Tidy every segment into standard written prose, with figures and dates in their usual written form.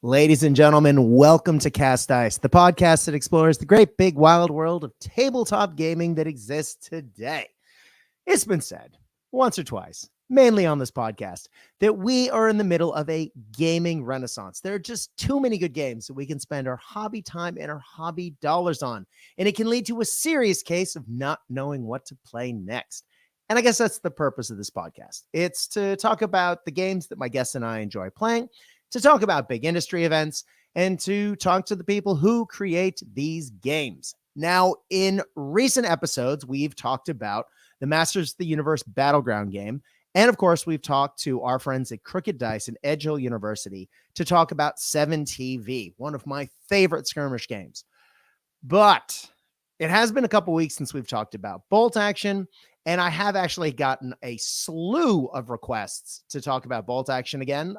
Ladies and gentlemen, welcome to Cast Dice, the podcast that explores the great big wild world of tabletop gaming that exists today. It's been said once or twice, mainly on this podcast, that we are in the middle of a gaming renaissance. There are just too many good games that we can spend our hobby time and our hobby dollars on, and it can lead to a serious case of not knowing what to play next. And I guess that's the purpose of this podcast. It's to talk about the games that my guests and I enjoy playing, to talk about big industry events, and to talk to the people who create these games. Now, in recent episodes, we've talked about the Masters of the Universe Battleground game. And of course, we've talked to our friends at Crooked Dice and Edge Hill University to talk about 7TV, one of my favorite skirmish games. But it has been a couple weeks since we've talked about Bolt Action, and I have actually gotten a slew of requests to talk about Bolt Action again.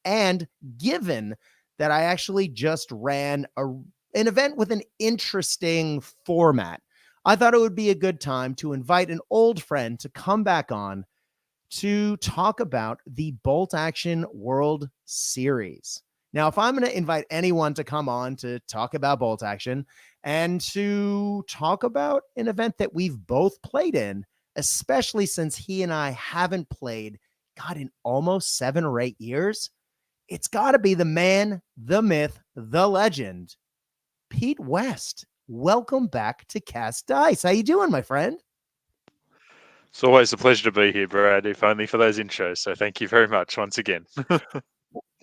And given that I actually just ran an event with an interesting format, I thought it would be a good time to invite an old friend to come back on to talk about the Bolt Action World Series. Now, if I'm going to invite anyone to come on to talk about Bolt Action and to talk about an event that we've both played in, especially since he and I haven't played, God, in almost 7 or 8 years, it's got to be the man, the myth, the legend, Pete West. Welcome back to Cast Dice. How you doing, my friend? It's always a pleasure to be here, Brad, if only for those intros. So thank you very much once again.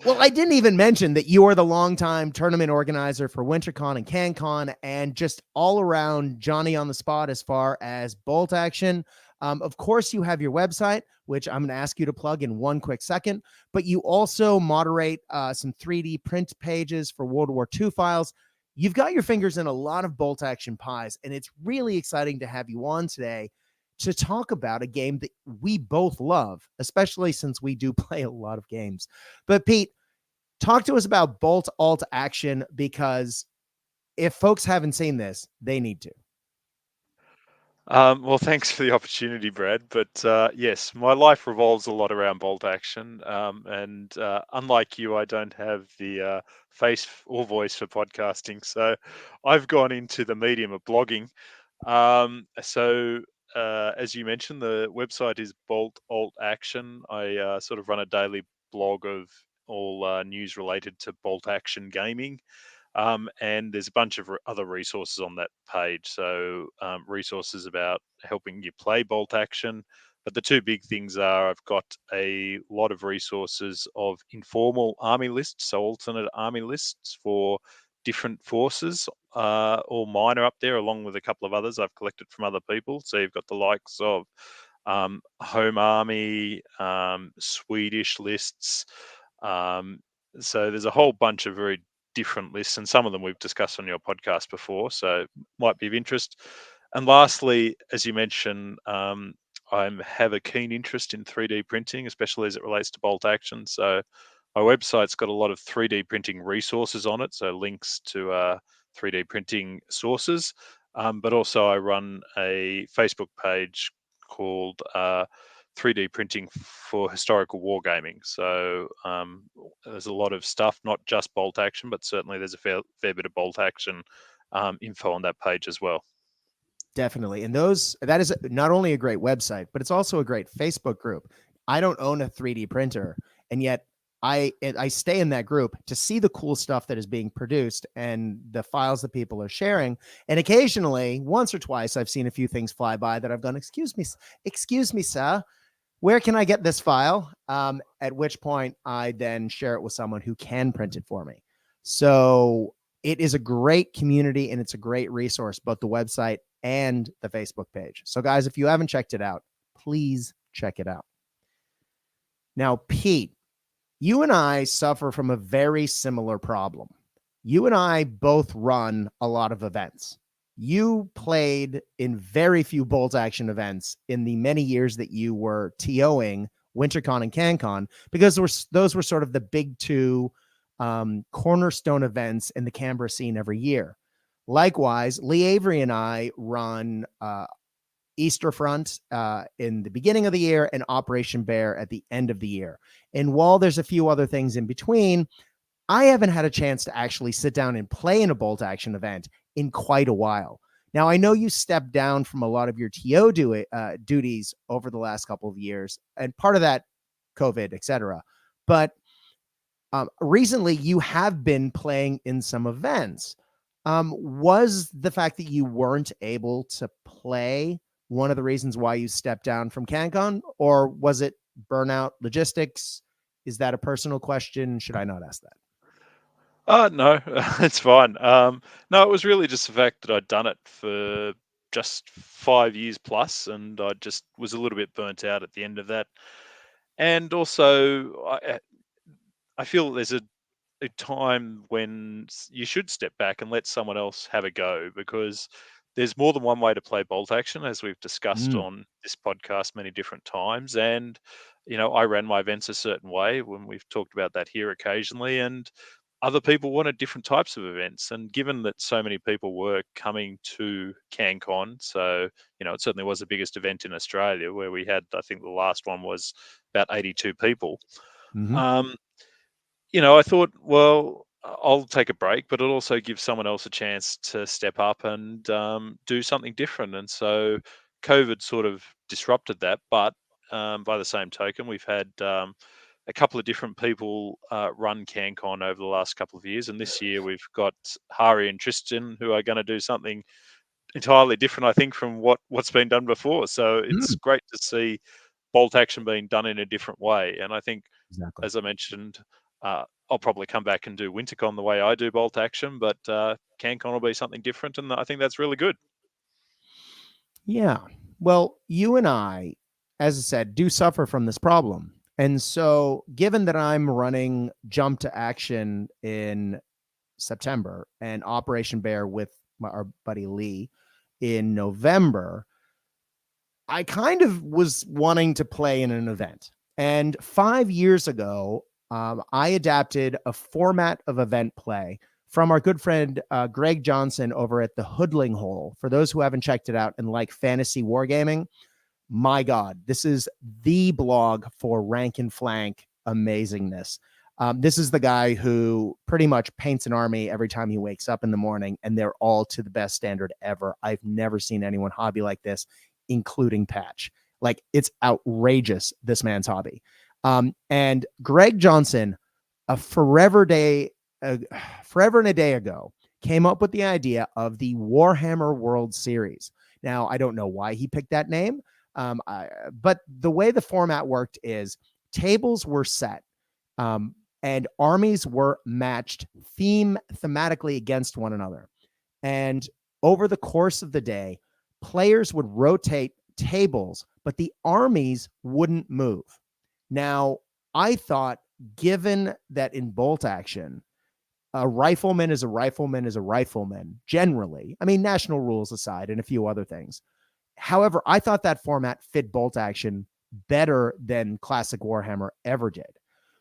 Well, I didn't even mention that you are the longtime tournament organizer for WinterCon and CanCon, and just all around Johnny on the spot as far as Bolt Action. Of course, you have your website, which I'm going to ask you to plug in one quick second, but you also moderate some 3D print pages for World War II files. You've got your fingers in a lot of Bolt Action pies, and it's really exciting to have you on today to talk about a game that we both love, especially since we do play a lot of games. But Pete, talk to us about Bolt Alt Action, because if folks haven't seen this, they need to. Well, thanks for the opportunity, Brad. But yes, my life revolves a lot around bolt action. And unlike you, I don't have the face or voice for podcasting. So I've gone into the medium of blogging. So as you mentioned, the website is Bolt Alt Action. I sort of run a daily blog of all news related to bolt action gaming. And there's a bunch of other resources on that page. So resources about helping you play bolt action. But the two big things are I've got a lot of resources of informal army lists, so alternate army lists for different forces. All mine are up there, along with a couple of others I've collected from other people. So you've got the likes of Home Army, Swedish lists. So there's a whole bunch of very different lists, and some of them we've discussed on your podcast before, so might be of interest. And lastly, as you mentioned, I have a keen interest in 3D printing, especially as it relates to bolt action. So my website's got a lot of 3D printing resources on it, so links to 3D printing sources. But also I run a Facebook page called 3D printing for historical wargaming. So there's a lot of stuff, not just bolt action, but certainly there's a fair bit of bolt action info on that page as well. Definitely. And that is not only a great website, but it's also a great Facebook group. I don't own a 3D printer, and yet I stay in that group to see the cool stuff that is being produced and the files that people are sharing. And occasionally, once or twice, I've seen a few things fly by that I've gone, excuse me, sir, where can I get this file? At which point I then share it with someone who can print it for me. So it is a great community and it's a great resource, both the website and the Facebook page. So guys, if you haven't checked it out, please check it out. Now, Pete, you and I suffer from a very similar problem. You and I both run a lot of events. You played in very few bolt action events in the many years that you were TOing WinterCon and CanCon, because those were sort of the big two cornerstone events in the Canberra scene every year. Likewise, Lee Avery and I run Easter Front in the beginning of the year and Operation Bear at the end of the year. And while there's a few other things in between, I haven't had a chance to actually sit down and play in a bolt action event in quite a while. Now, I know you stepped down from a lot of your duties over the last couple of years, and part of that, COVID, etc. But recently, you have been playing in some events. Was the fact that you weren't able to play one of the reasons why you stepped down from CanCon, or was it burnout, logistics? Is that a personal question? Should I not ask that? No, it's fine. No, it was really just the fact that I'd done it for just 5 years plus, and I just was a little bit burnt out at the end of that. And also, I feel there's a time when you should step back and let someone else have a go, because there's more than one way to play bolt action, as we've discussed Mm. on this podcast many different times. And, I ran my events a certain way when we've talked about that here occasionally, and other people wanted different types of events. And given that so many people were coming to CanCon, so, it certainly was the biggest event in Australia, where we had, I think the last one was about 82 people. Mm-hmm. Um, I thought, well, I'll take a break, but it'll also give someone else a chance to step up and do something different. And so COVID sort of disrupted that. But by the same token, we've had a couple of different people run CanCon over the last couple of years. And this year we've got Hari and Tristan, who are going to do something entirely different, I think, from what's been done before. So it's Mm. great to see bolt action being done in a different way. And I think, Exactly. as I mentioned, I'll probably come back and do WinterCon the way I do bolt action, but CanCon will be something different, and I think that's really good. Yeah. Well, you and I, as I said, do suffer from this problem. And so, given that I'm running Jump to Action in September and Operation Bear with our buddy Lee in November, I kind of was wanting to play in an event. And 5 years ago, I adapted a format of event play from our good friend Greg Johnson over at the Hoodling Hole. For those who haven't checked it out and like fantasy wargaming, my God, this is the blog for rank and flank amazingness. This is the guy who pretty much paints an army every time he wakes up in the morning, and they're all to the best standard ever. I've never seen anyone hobby like this, including Patch. Like, it's outrageous, this man's hobby. And Greg Johnson, a forever and a day ago, came up with the idea of the Warhammer World Series. Now, I don't know why he picked that name. But the way the format worked is tables were set, and armies were matched thematically against one another. And over the course of the day, players would rotate tables, but the armies wouldn't move. Now, I thought, given that in bolt action, a rifleman is a rifleman is a rifleman, generally, I mean, national rules aside and a few other things. However, I thought that format fit bolt action better than classic Warhammer ever did.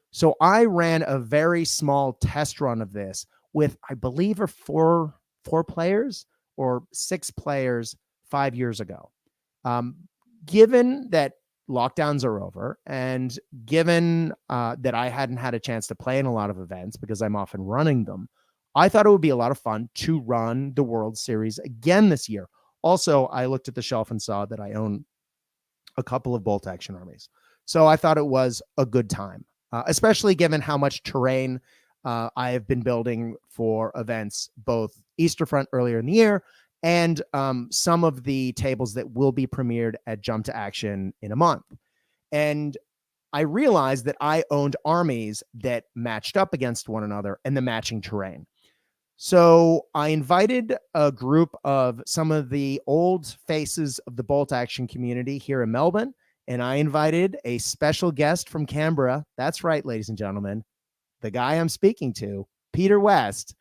So I ran a very small test run of this with, I believe, four players or 6 players 5 years ago. Um, Given that lockdowns are over, and given that I hadn't had a chance to play in a lot of events because I'm often running them, I thought it would be a lot of fun to run the World Series again this year. Also, I looked at the shelf and saw that I own a couple of bolt action armies. So I thought it was a good time, especially given how much terrain I have been building for events, both Easterfront earlier in the year and some of the tables that will be premiered at Jump to Action in a month. And I realized that I owned armies that matched up against one another and the matching terrain. So I invited a group of some of the old faces of the bolt action community here in Melbourne, and I invited a special guest from Canberra. That's right, ladies and gentlemen, the guy I'm speaking to, Peter West.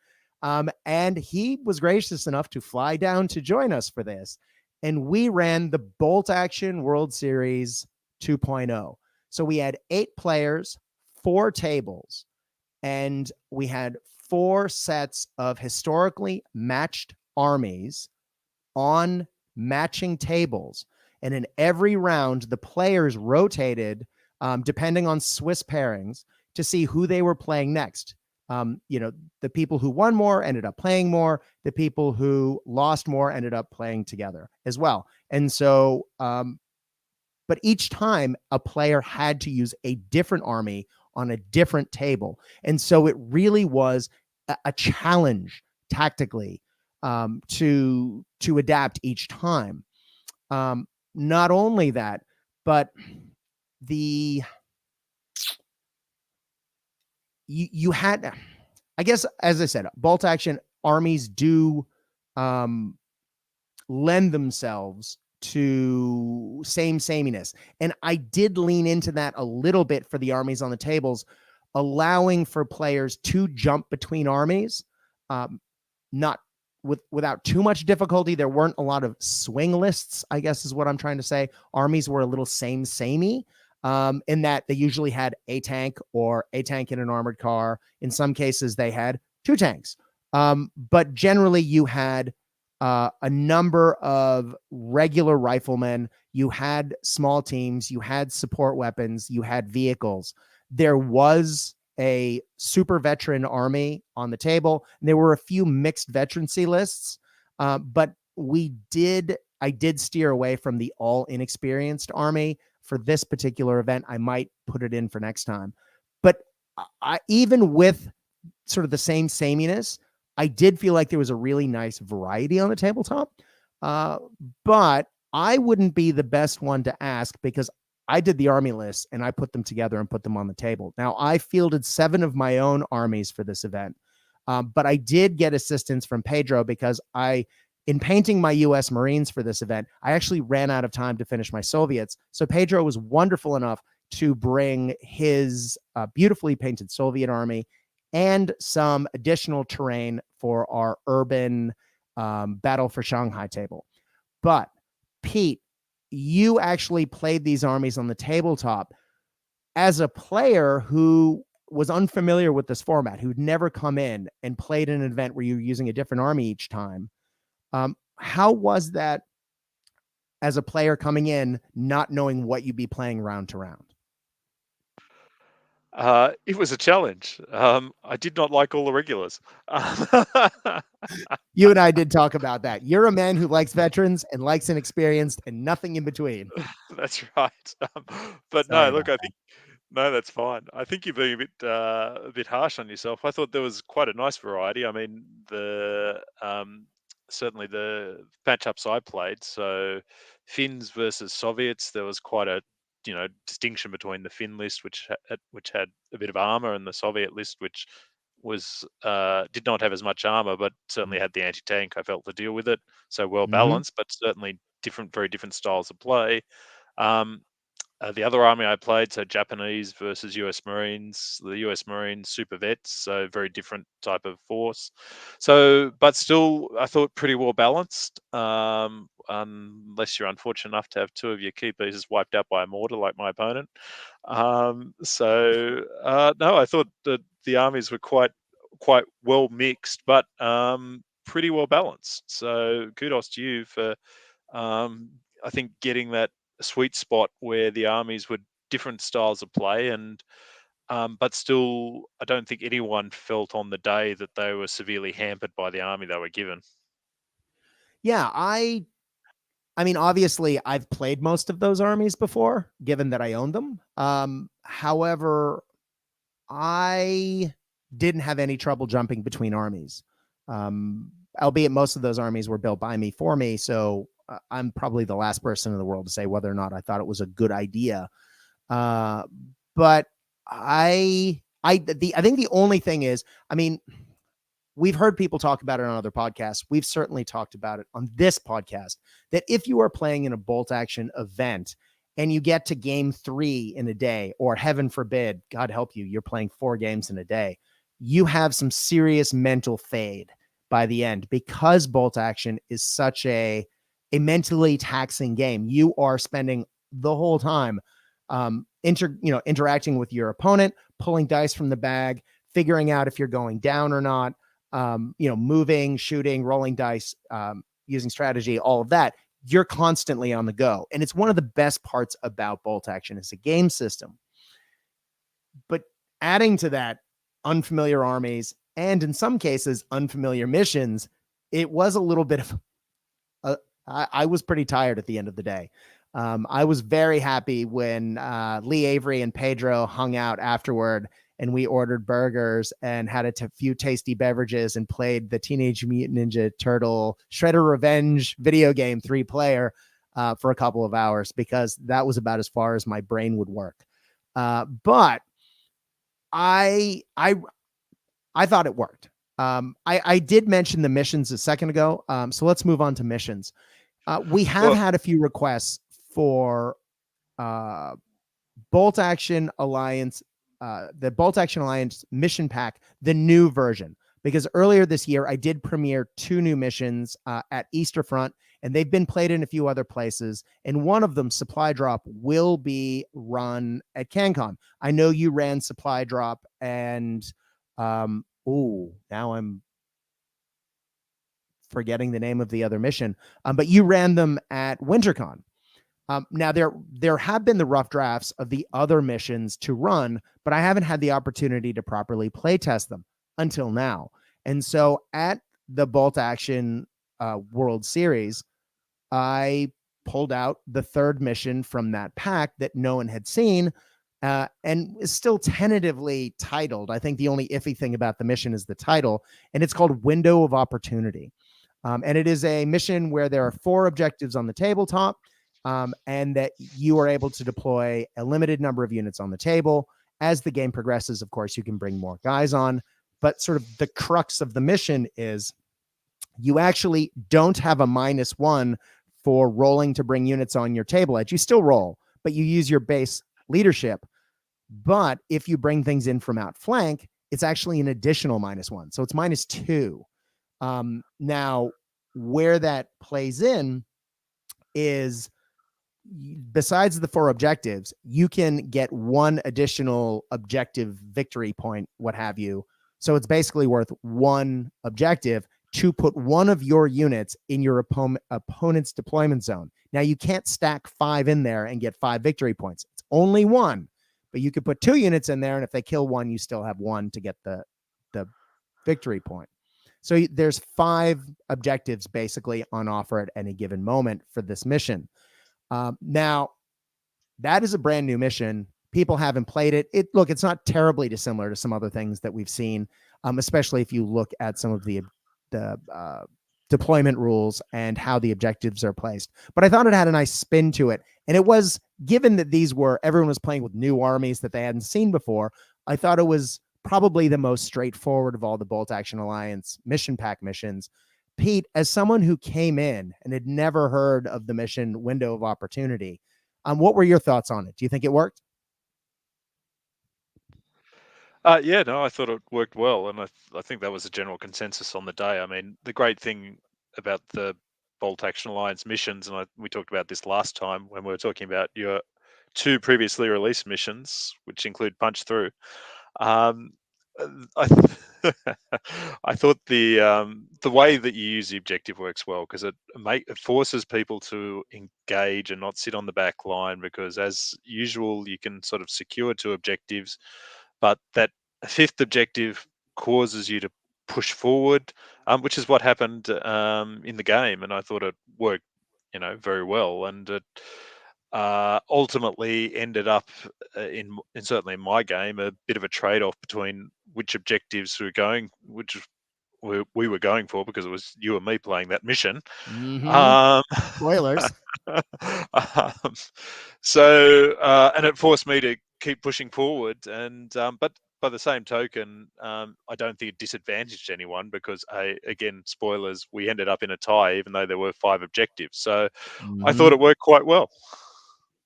And he was gracious enough to fly down to join us for this. And we ran the Bolt Action World Series 2.0. So we had 8 players, 4 tables, and we had 4 sets of historically matched armies on matching tables. And in every round, the players rotated, depending on Swiss pairings, to see who they were playing next. The people who won more ended up playing more. The people who lost more ended up playing together as well. And so, but each time a player had to use a different army on a different table. And so it really was a challenge tactically, to adapt each time. Not only that, but the you had, I guess, as I said, bolt action armies do um, lend themselves to sameness. And I did lean into that a little bit for the armies on the tables, allowing for players to jump between armies, not without too much difficulty. There weren't a lot of swing lists, I guess is what I'm trying to say. Armies were a little samey, in that they usually had a tank or a tank in an armored car. In some cases, they had two tanks. But generally, you had a number of regular riflemen. You had small teams. You had support weapons. You had vehicles. There was a super veteran army on the table. And there were a few mixed veterancy lists, but I did steer away from the all inexperienced army for this particular event. I might put it in for next time. But even with sort of the sameness, I did feel like there was a really nice variety on the tabletop. But I wouldn't be the best one to ask, because I did the army lists and I put them together and put them on the table. Now, I fielded 7 of my own armies for this event, but I did get assistance from Pedro, because in painting my U.S. Marines for this event, I actually ran out of time to finish my Soviets. So Pedro was wonderful enough to bring his beautifully painted Soviet army and some additional terrain for our urban Battle for Shanghai table. But Pete, you actually played these armies on the tabletop. As a player who was unfamiliar with this format, who'd never come in and played in an event where you're using a different army each time, how was that as a player coming in, not knowing what you'd be playing round to round? It was a challenge. I did not like all the regulars. You and I did talk about that. You're a man who likes veterans and likes inexperienced and nothing in between. That's right. But no, Sorry look, about I that. think no, that's fine. I think you're being a bit harsh on yourself. I thought there was quite a nice variety. I mean, the certainly the matchups I played. So Finns versus Soviets, there was quite a distinction between the Finn list, which had a bit of armor, and the Soviet list, which was did not have as much armor, but certainly had the anti-tank. I felt, to deal with it. So well Mm-hmm. balanced, but certainly very different styles of play. Um, the other army I played, so Japanese versus US Marines, the US Marines super vets, so very different type of force. So, but still, I thought pretty well balanced, unless you're unfortunate enough to have 2 of your key pieces wiped out by a mortar like my opponent. No, I thought that the armies were quite well mixed, but pretty well balanced. So kudos to you for, I think, getting that sweet spot where the armies were different styles of play, and but still, I don't think anyone felt on the day that they were severely hampered by the army they were given. Yeah, I mean, obviously, I've played most of those armies before, given that I own them. However, I didn't have any trouble jumping between armies, albeit most of those armies were built by me for me. So I'm probably the last person in the world to say whether or not I thought it was a good idea. Uh, but I think the only thing is, I mean, we've heard people talk about it on other podcasts. We've certainly talked about it on this podcast, that if you are playing in a bolt action event and you get to game 3 in a day, or heaven forbid, God help you, you're playing 4 games in a day, you have some serious mental fade by the end, because bolt action is such a mentally taxing game. You are spending the whole time interacting with your opponent, pulling dice from the bag, figuring out if you're going down or not, moving, shooting, rolling dice, using strategy, all of that. You're constantly on the go. And it's one of the best parts about bolt action as a game system. But adding to that, unfamiliar armies, and in some cases, unfamiliar missions, it was a little bit of I was pretty tired at the end of the day. I was very happy when Lee Avery and Pedro hung out afterward and we ordered burgers and had a few tasty beverages and played the Teenage Mutant Ninja Turtle Shredder Revenge video game 3-player for a couple of hours, because that was about as far as my brain would work. But I thought it worked. I did mention the missions a second ago, so let's move on to missions. We have had a few requests for Bolt Action Alliance, the Bolt Action Alliance mission pack, the new version, because earlier this year I did premiere 2 new missions at Easter Front, and they've been played in a few other places. And one of them, Supply Drop, will be run at CanCon. I know you ran Supply Drop, and now I'm forgetting the name of the other mission, but you ran them at WinterCon. Now there have been the rough drafts of the other missions to run, but I haven't had the opportunity to properly play test them until now. And so at the Bolt Action World Series, I pulled out the 3rd mission from that pack that no one had seen, and is still tentatively titled. I think the only iffy thing about the mission is the title, and it's called Window of Opportunity. And it is a mission where there are 4 objectives on the tabletop, and that you are able to deploy a limited number of units on the table. As the game progresses, of course, you can bring more guys on, but sort of the crux of the mission is you actually don't have a -1 for rolling to bring units on your table edge. You still roll, but you use your base leadership. But if you bring things in from outflank, it's actually an additional -1. So it's -2. Now, where that plays in is, besides the 4 objectives, you can get 1 additional objective victory point, what have you. So it's basically worth 1 objective to put 1 of your units in your opponent's deployment zone. Now, you can't stack 5 in there and get 5 victory points. It's only 1, but you could put 2 units in there, and if they kill 1, you still have 1 to get the victory point. So there's 5 objectives basically on offer at any given moment for this mission. Now, that is a brand new mission. People haven't played it. Look, it's not terribly dissimilar to some other things that we've seen, especially if you look at some of the deployment rules and how the objectives are placed. But I thought it had a nice spin to it. And it was, given that everyone was playing with new armies that they hadn't seen before, I thought it was probably the most straightforward of all the Bolt Action Alliance mission pack missions. Pete, as someone who came in and had never heard of the mission Window of Opportunity, what were your thoughts on it? Do you think it worked? Yeah, no, I thought it worked well, and I think that was a general consensus on the day. I mean, the great thing about the Bolt Action Alliance missions, and we talked about this last time when we were talking about your 2 previously released missions, which include Punch Through. Um, I I thought the way that you use the objective works well, because it forces people to engage and not sit on the back line, because as usual you can sort of secure 2 objectives, but that 5th objective causes you to push forward, which is what happened in the game, and I thought it worked, very well, and it ultimately ended up in certainly in my game a bit of a trade-off between which objectives we were going for, because it was you and me playing that mission. Um, Spoilers. um, and it forced me to keep pushing forward, and but by the same token, I don't think it disadvantaged anyone, because again, spoilers, we ended up in a tie even though there were 5 objectives. So I thought it worked quite well.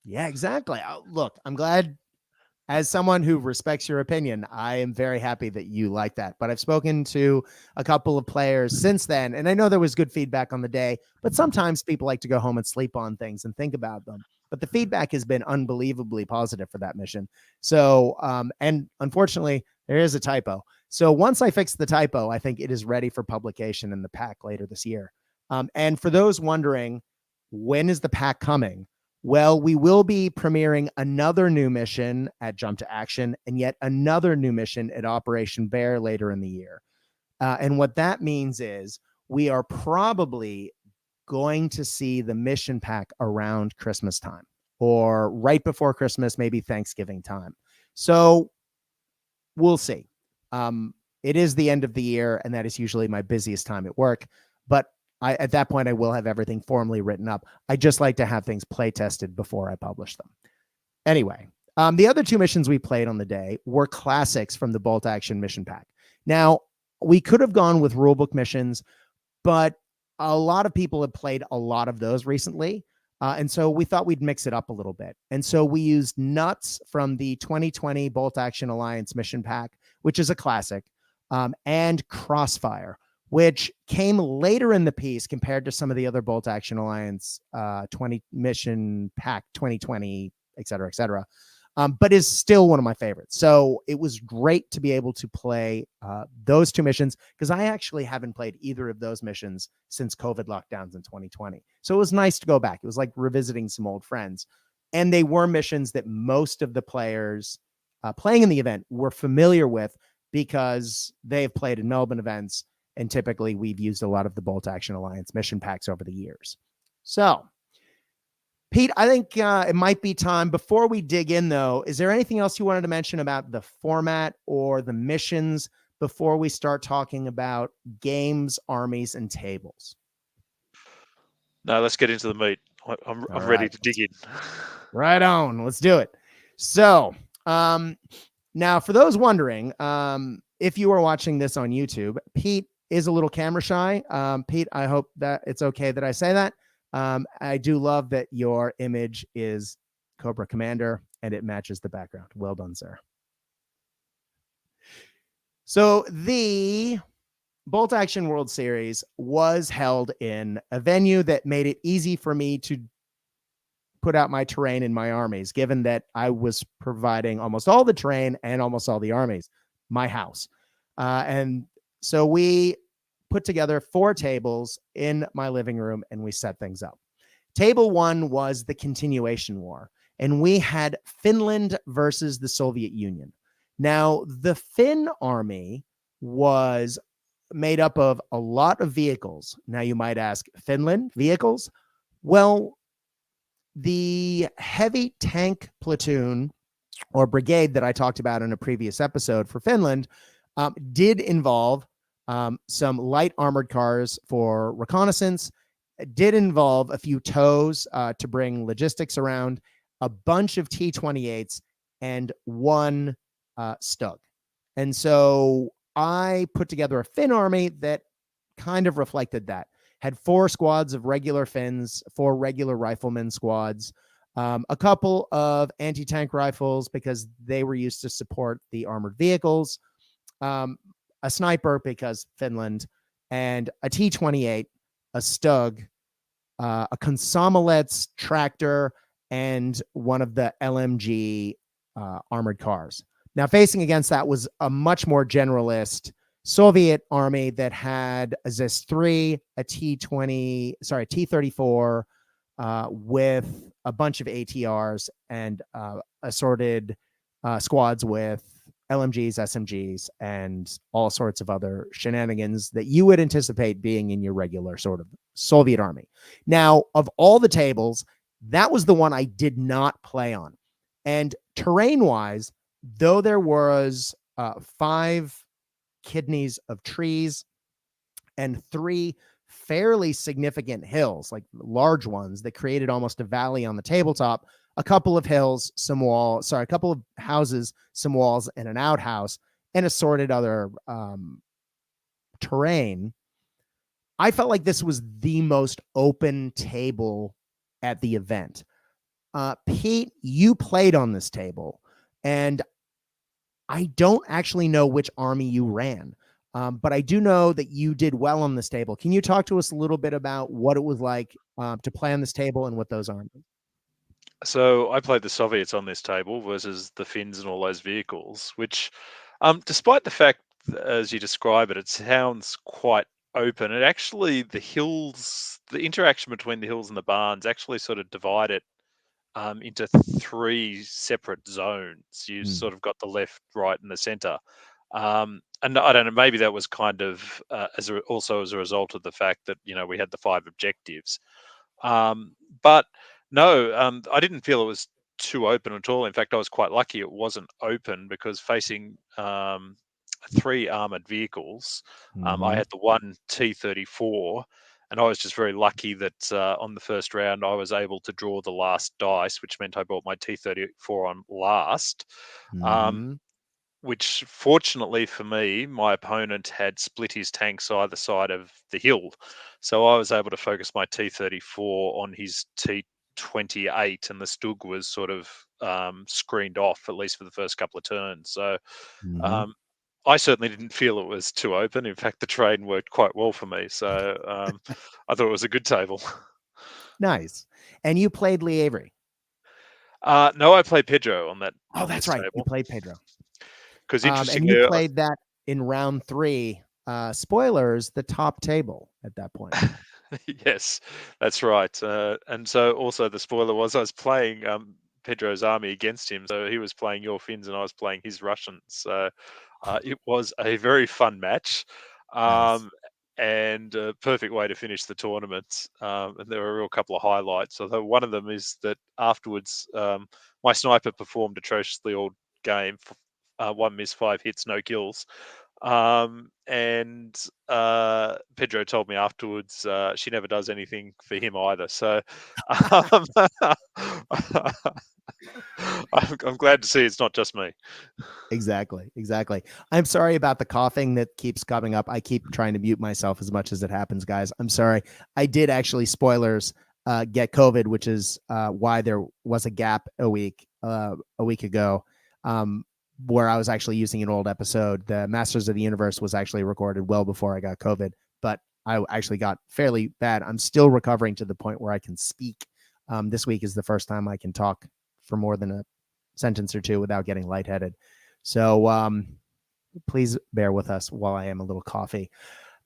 Yeah, exactly. Look, I'm glad, as someone who respects your opinion, I am very happy that you like that. But I've spoken to a couple of players since then, and I know there was good feedback on the day, but sometimes people like to go home and sleep on things and think about them. But the feedback has been unbelievably positive for that mission. So, and unfortunately, there is a typo. So once I fix the typo, I think it is ready for publication in the pack later this year. And for those wondering, when is the pack coming? Well, we will be premiering another new mission at Jump to Action and yet another new mission at Operation Bear later in the year. And what that means is we are probably going to see the mission pack around Christmas time or right before Christmas, maybe Thanksgiving time. So we'll see. It is the end of the year, and that is usually my busiest time at work. But at that point, I will have everything formally written up. I just like to have things play tested before I publish them. Anyway, the other two missions we played on the day were classics from the Bolt Action mission pack. Now, we could have gone with rulebook missions, but a lot of people have played a lot of those recently. And so we thought we'd mix it up a little bit. And so we used Nuts from the 2020 Bolt Action Alliance mission pack, which is a classic, and Crossfire, which came later in the piece compared to some of the other Bolt Action Alliance 20 mission pack 2020, et cetera, but is still one of my favorites. So it was great to be able to play those two missions because I actually haven't played either of those missions since COVID lockdowns in 2020. So it was nice to go back. It was like revisiting some old friends. And they were missions that most of the players playing in the event were familiar with because they've played in Melbourne events. And typically we've used a lot of the Bolt Action Alliance mission packs over the years. So Pete, I think it might be time. Before we dig in, though, is there anything else you wanted to mention about the format or the missions before we start talking about games, armies, and tables? No, let's get into the meat. I'm ready Right. to dig in. Right on. Let's do it. So, now for those wondering, if you are watching this on YouTube, Pete is a little camera shy. Pete, I hope that it's okay that I say that. I do love that your image is Cobra Commander and it matches the background. Well done, sir. So the Bolt Action World Series was held in a venue that made it easy for me to put out my terrain in my armies, given that I was providing almost all the terrain and almost all the armies, my house. And so we put together 4 tables in my living room and we set things up. Table 1 was the continuation war, and we had Finland versus the Soviet Union. Now, the Finn army was made up of a lot of vehicles. Now, you might ask, Finland vehicles? Well, the heavy tank platoon or brigade that I talked about in a previous episode for Finland did involve some light armored cars for reconnaissance, did involve a few tows to bring logistics around, a bunch of T-28s, and 1 Stug. And so I put together a Finn army that kind of reflected that. Had 4 squads of regular Finns, 4 regular rifleman squads, a couple of anti-tank rifles because they were used to support the armored vehicles, a sniper because Finland, and a T-28, a Stug, a Konsomalets tractor, and one of the LMG armored cars. Now, facing against that was a much more generalist Soviet army that had a ZIS-3, a T-34, with a bunch of ATRs and assorted squads with LMGs, SMGs, and all sorts of other shenanigans that you would anticipate being in your regular sort of Soviet army. Now, of all the tables, that was the one I did not play on. And terrain-wise, though there was 5 kidneys of trees and 3 fairly significant hills, like large ones that created almost a valley on the tabletop, a couple of hills, a couple of houses, some walls, and an outhouse, and assorted other terrain. I felt like this was the most open table at the event. Pete, you played on this table, and I don't actually know which army you ran, but I do know that you did well on this table. Can you talk to us a little bit about what it was like to play on this table and what those armies? So I played the Soviets on this table versus the Finns and all those vehicles, which, despite the fact, as you describe it, it sounds quite open. It actually, the hills, the interaction between the hills and the barns actually sort of divide it into three separate zones. You've Mm. sort of got the left, right, and the center. And I don't know, maybe that was kind of also as a result of the fact that we had the five objectives. But no, I didn't feel it was too open at all. In fact, I was quite lucky it wasn't open because facing three armored vehicles, I Hmm. had the one T-34, and I was just very lucky that on the first round I was able to draw the last dice, which meant I brought my T-34 on last. Um, Hmm. which fortunately for me, my opponent had split his tanks either side of the hill. So I was able to focus my T-34 on his T-28, and the Stug was sort of screened off, at least for the first couple of turns. So Hmm. um, I certainly didn't feel it was too open. In fact, the train worked quite well for me. So I thought it was a good table. Nice. And you played Lee Avery. No, I played Pedro Oh, on that's this right. You table played Pedro. because And you interestingly, played that in round 3. Spoilers, the top table at that point. yes, that's right. And so also the spoiler was I was playing Pedro's army against him. So he was playing your Finns and I was playing his Russians. So it was a very fun match, Nice. um, and a perfect way to finish the tournament. And there were a real couple of highlights. Although one of them is that afterwards, my sniper performed atrociously all game. One miss, five hits, no kills. And Pedro told me afterwards she never does anything for him either. So um, I'm glad to see it's not just me. Exactly. Exactly. I'm sorry about the coughing that keeps coming up. I keep trying to mute myself as much as it happens, guys. I'm sorry. I did actually, spoilers, get COVID, which is why there was a gap a week ago, where I was actually using an old episode. The Masters of the Universe was actually recorded well before I got COVID, but I actually got fairly bad. I'm still recovering to the point where I can speak. This week is the first time I can talk for more than a sentence or two without getting lightheaded. So please bear with us while I am a little coffee.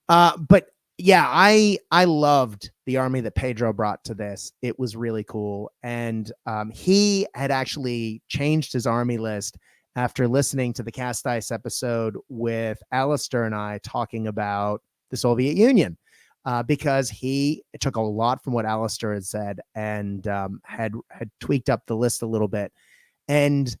But yeah, I loved the army that Pedro brought to this. It was really cool, and he had actually changed his army list after listening to the Cast Ice episode with Alistair and I talking about the Soviet Union. Because he took a lot from what Alistair had said and had tweaked up the list a little bit, and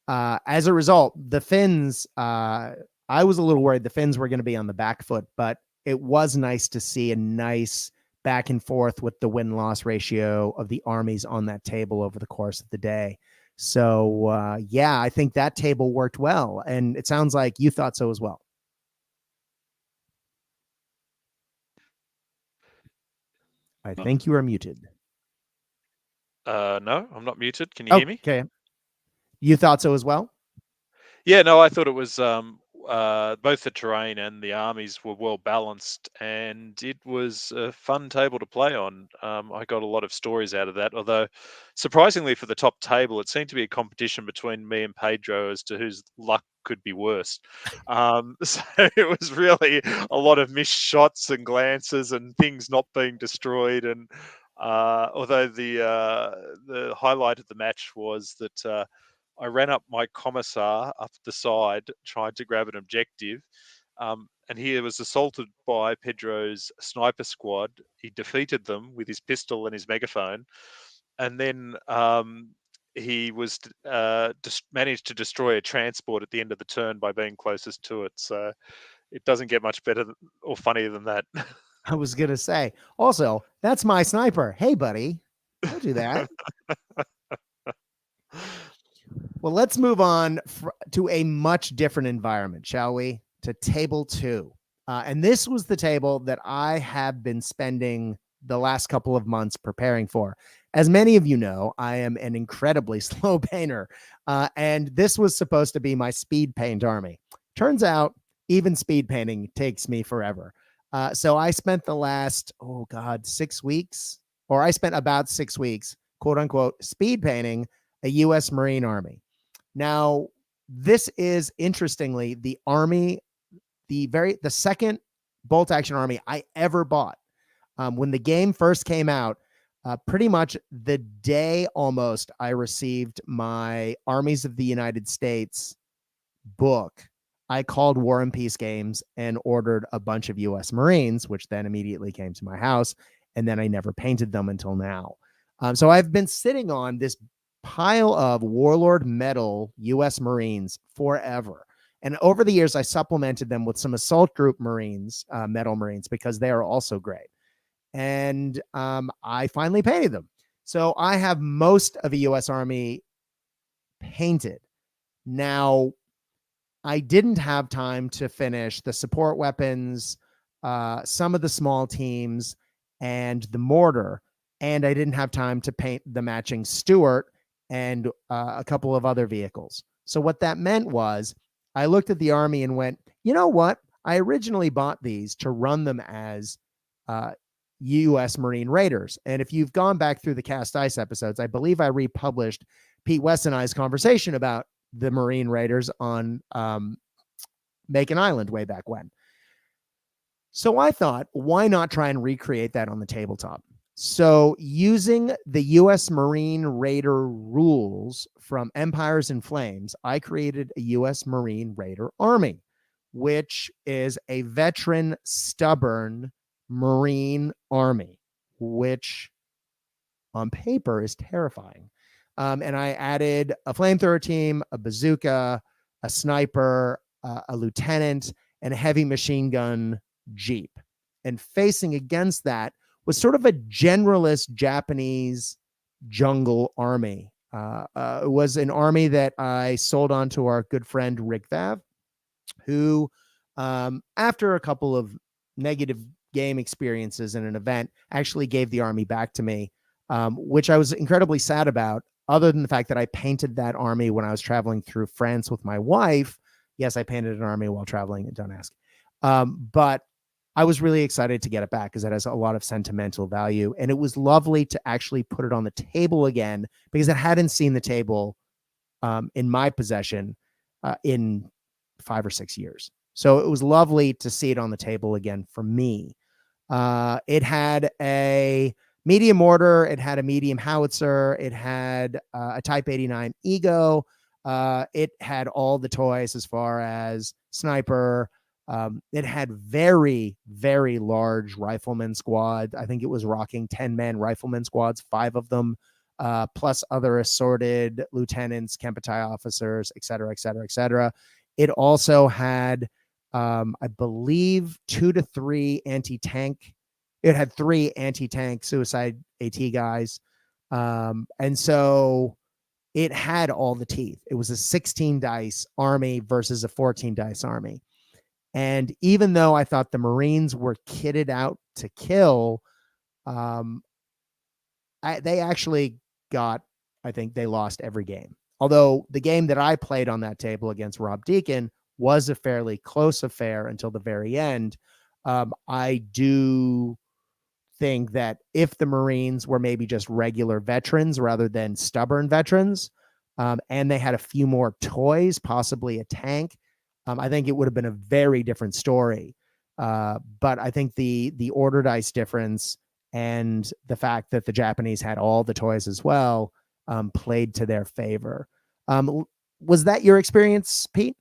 as a result, the Finns, I was a little worried the Finns were going to be on the back foot, but it was nice to see a nice back and forth with the win-loss ratio of the armies on that table over the course of the day. So, yeah, I think that table worked well. And it sounds like you thought so as well. I think you are muted. No, I'm not muted. Can you hear me? Okay. You thought so as well? Yeah, no, I thought it was both the terrain and the armies were well balanced, and it was a fun table to play on. I got a lot of stories out of that, although surprisingly for the top table, it seemed to be a competition between me and Pedro as to whose luck could be worse. So it was really a lot of missed shots and glances and things not being destroyed. And although the highlight of the match was that. I ran up my commissar up the side, trying to grab an objective, and he was assaulted by Pedro's sniper squad. He defeated them with his pistol and his megaphone, and then he was managed to destroy a transport at the end of the turn by being closest to it. So it doesn't get much better or funnier than that. I was going to say, also, that's my sniper. Hey, buddy, don't do that. Well, let's move on to a much different environment, shall we? To table 2. And this was the table that I have been spending the last couple of months preparing for. As many of you know, I am an incredibly slow painter, and this was supposed to be my speed paint army. Turns out, even speed painting takes me forever. So I spent the last, 6 weeks, or I spent about 6 weeks, quote unquote, speed painting a U.S. Marine Army. Now, this is interestingly the army, the second bolt action army I ever bought. When the game first came out, pretty much the day almost I received my Armies of the United States book, I called War and Peace Games and ordered a bunch of US Marines, which then immediately came to my house. And then I never painted them until now. So I've been sitting on this pile of Warlord Metal US Marines forever. And over the years, I supplemented them with some Assault Group Marines, Metal Marines, because they are also great. And I finally painted them. So I have most of a US Army painted. Now, I didn't have time to finish the support weapons, some of the small teams, and the mortar. And I didn't have time to paint the matching Stuart and a couple of other vehicles. So what that meant was I looked at the Army and went, you know what? I originally bought these to run them as U.S. Marine Raiders. And if you've gone back through the Cast Ice episodes, I believe I republished Pete West and I's conversation about the Marine Raiders on Macon Island way back when. So I thought, why not try and recreate that on the tabletop? So using the U.S. Marine Raider rules from Empires and Flames, I created a U.S. Marine Raider army, which is a veteran, stubborn Marine army, which on paper is terrifying. And I added a flamethrower team, a bazooka, a sniper, a lieutenant, and a heavy machine gun jeep. And facing against that was sort of a generalist Japanese jungle army. It was an army that I sold on to our good friend Rick Vav, who, after a couple of negative game experiences in an event, actually gave the army back to me, which I was incredibly sad about, other than the fact that I painted that army when I was traveling through France with my wife. Yes, I painted an army while traveling, don't ask. But I was really excited to get it back because it has a lot of sentimental value. And it was lovely to actually put it on the table again because it hadn't seen the table in my possession in 5 or 6 years. So it was lovely to see it on the table again for me. It had a medium mortar, it had a medium howitzer, it had a Type 89 Ego, it had all the toys as far as sniper. It had very, very large rifleman squad. I think it was rocking 10-man rifleman squads, 5 of them, plus other assorted lieutenants, Kempetai officers, et cetera, et cetera, et cetera. It also had, I believe, 2 to 3 anti-tank. It had 3 anti-tank suicide AT guys. And so it had all the teeth. It was a 16 dice army versus a 14 dice army. And even though I thought the Marines were kitted out to kill, they actually got, I think they lost every game. Although the game that I played on that table against Rob Deacon was a fairly close affair until the very end. I do think that if the Marines were maybe just regular veterans rather than stubborn veterans, and they had a few more toys, possibly a tank, I think it would have been a very different story. But I think the order dice difference and the fact that the Japanese had all the toys as well played to their favor. Was that your experience, Pete?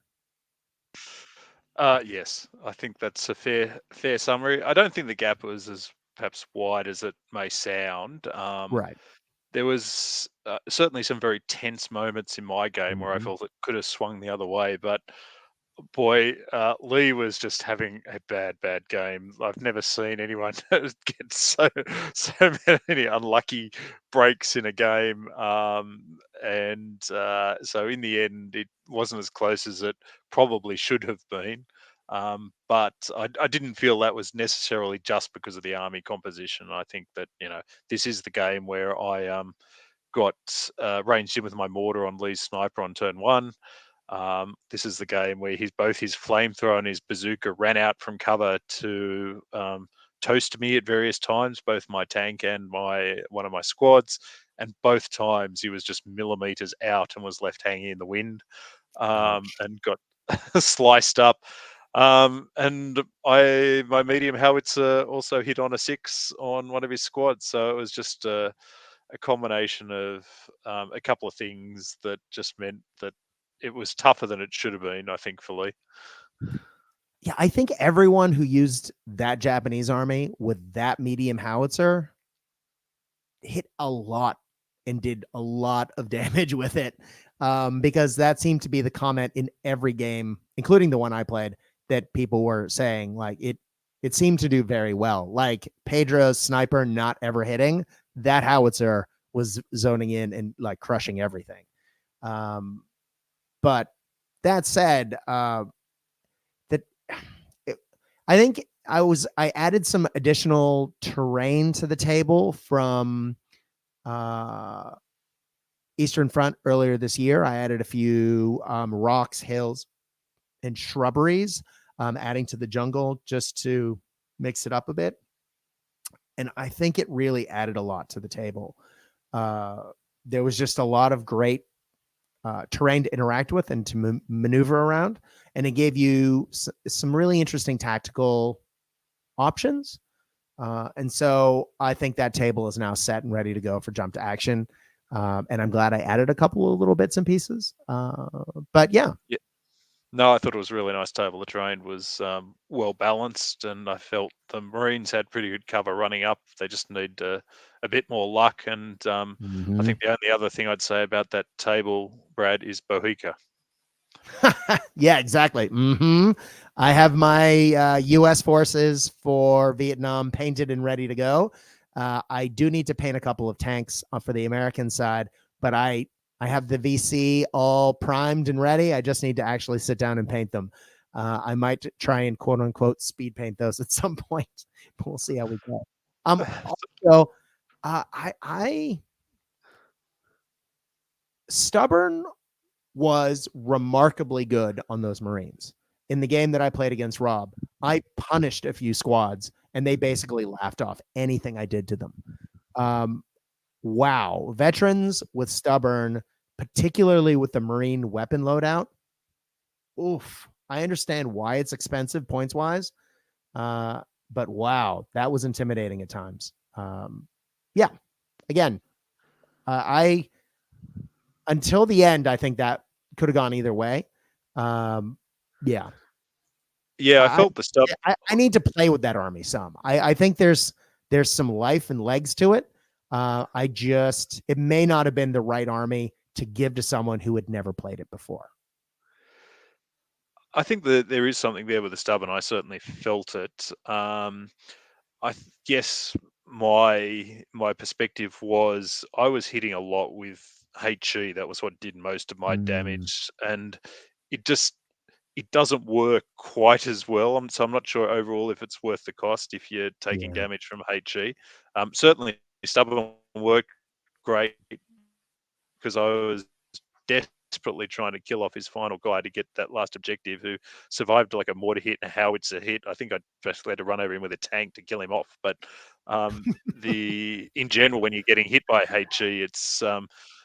Yes, I think that's a fair summary. I don't think the gap was as perhaps wide as it may sound. Right. There was certainly some very tense moments in my game where I Mm-hmm. felt it could have swung the other way, but boy, Lee was just having a bad game. I've never seen anyone get so many unlucky breaks in a game, and so in the end, it wasn't as close as it probably should have been. But I didn't feel that was necessarily just because of the army composition. I think that this is the game where I got ranged in with my mortar on Lee's sniper on turn 1. This is the game where both his flamethrower and his bazooka ran out from cover to toast me at various times, both my tank and one of my squads. And both times he was just millimeters out and was left hanging in the wind, Ouch. and got sliced up. And my medium howitzer also hit on a 6 on one of his squads. So it was just a combination of a couple of things that just meant that it was tougher than it should have been, I think, for Lee. Yeah, I think everyone who used that Japanese army with that medium howitzer hit a lot and did a lot of damage with it, because that seemed to be the comment in every game, including the one I played, that people were saying like it seemed to do very well. Like Pedro's sniper not ever hitting, that howitzer was zoning in and like crushing everything. But that said, that it, I think I added some additional terrain to the table from uh, Eastern Front earlier this year. I added a few rocks, hills, and shrubberies, adding to the jungle just to mix it up a bit. And I think it really added a lot to the table. Uh, there was just a lot of great terrain to interact with and to maneuver around. And it gave you some really interesting tactical options. And so I think that table is now set and ready to go for jump to action. And I'm glad I added a couple of little bits and pieces. But yeah. Yeah. No, I thought it was a really nice table. The terrain was well balanced, and I felt the Marines had pretty good cover running up. They just need a bit more luck. And I Mm-hmm. think the only other thing I'd say about that table, Brad, is Bohica. Yeah, exactly. Mm-hmm. I have my U.S. forces for Vietnam painted and ready to go. I do need to paint a couple of tanks for the American side, but I have the VC all primed and ready. I just need to actually sit down and paint them. I might try and quote unquote speed paint those at some point, but we'll see how we go. Also, I stubborn was remarkably good on those Marines. In the game that I played against Rob, I punished a few squads and they basically laughed off anything I did to them. Um, wow. Veterans with stubborn, particularly with the Marine weapon loadout. Oof. I understand why it's expensive points wise. But wow, that was intimidating at times. Yeah. Again, I until the end, I think that could have gone either way. Yeah, Yeah, I I, felt the stub. I need to play with that army some. I think there's some life and legs to it. I just it may not have been the right army to give to someone who had never played it before. I think that there is something there with the stub, and I certainly felt it. Guess my perspective was I was hitting a lot with HE. That was what did most of my Mm, damage, and it just it doesn't work quite as well. So I'm not sure overall if it's worth the cost if you're taking yeah. damage from HE. Certainly, stubborn worked great because I was desperately trying to kill off his final guy to get that last objective, who survived like a mortar hit and a howitzer hit. I think I basically had to run over him with a tank to kill him off. But the in general, when you're getting hit by HE, it's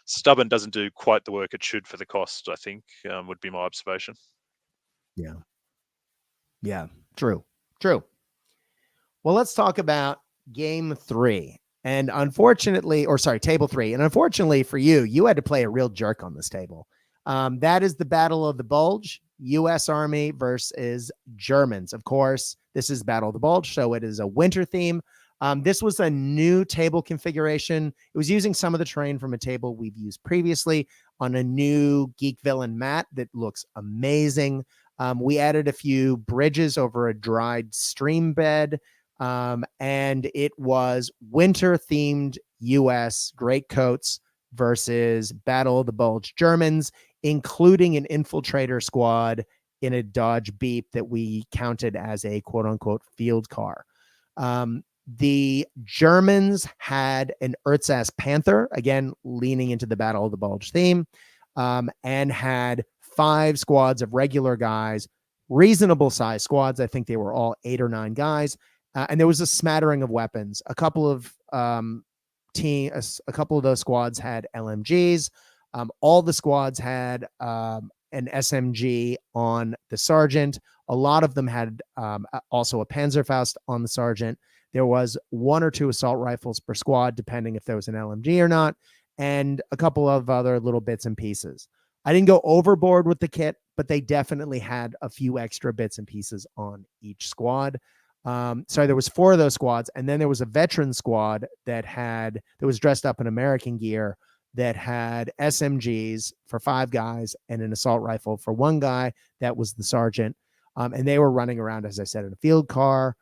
stubborn doesn't do quite the work it should for the cost. I think would be my observation. Yeah. Yeah. True. True. Well, let's talk about game 3. And unfortunately, or sorry, table 3. And unfortunately for you, you had to play a real jerk on this table. That is the Battle of the Bulge, U.S. Army versus Germans. Of course, this is Battle of the Bulge, so it is a winter theme. This was a new table configuration. It was using some of the terrain from a table we've used previously on a new Geek Villain mat that looks amazing. We added a few bridges over a dried stream bed. And it was winter themed US greatcoats versus Battle of the Bulge Germans, including an infiltrator squad in a Dodge Beep that we counted as a quote unquote field car. The Germans had an Earth's Panther, again, leaning into the Battle of the Bulge theme, and had 5 squads of regular guys, reasonable size squads. I think they were all 8 or 9 guys. And there was a smattering of weapons. A couple of a couple of those squads had LMGs. All the squads had an SMG on the sergeant. A lot of them had also a Panzerfaust on the sergeant. There was 1 or 2 assault rifles per squad, depending if there was an LMG or not, and a couple of other little bits and pieces. I didn't go overboard with the kit, but they definitely had a few extra bits and pieces on each squad. So there was 4 of those squads, and then there was a veteran squad that was dressed up in American gear that had SMGs for 5 guys and an assault rifle for 1 guy. That was the sergeant. And they were running around, as I said, in a field car.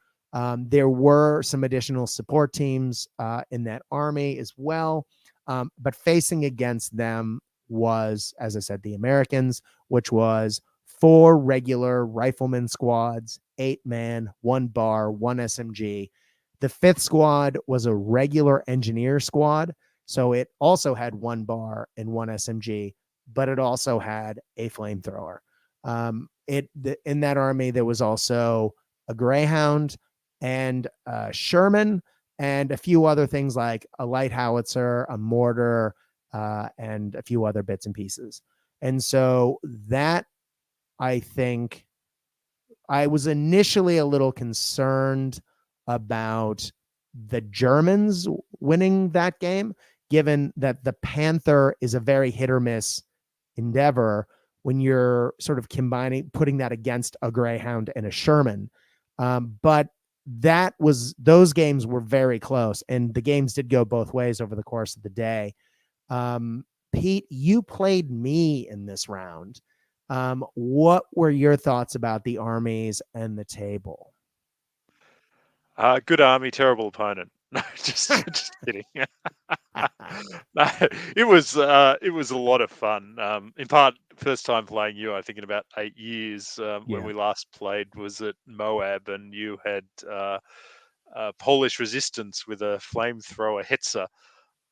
There were some additional support teams in that army as well. But facing against them was, as I said, the Americans, which was 4 regular rifleman squads, 8-man, 1 bar, 1 SMG. The 5th squad was a regular engineer squad. So it also had 1 bar and 1 SMG, but it also had a flamethrower. In that army, there was also a Greyhound and a Sherman and a few other things like a light howitzer, a mortar, and a few other bits and pieces. And so that, I think, I was initially a little concerned about the Germans winning that game, given that the Panther is a very hit or miss endeavor when you're sort of putting that against a Greyhound and a Sherman. But those games were very close, and the games did go both ways over the course of the day. Pete, you played me in this round. What were your thoughts about the armies and the table? Good army, terrible opponent. No, just kidding. No, it was a lot of fun. In part, first time playing you, I think in about 8 years. When Yeah. we last played was at Moab, and you had Polish resistance with a flamethrower Hetzer,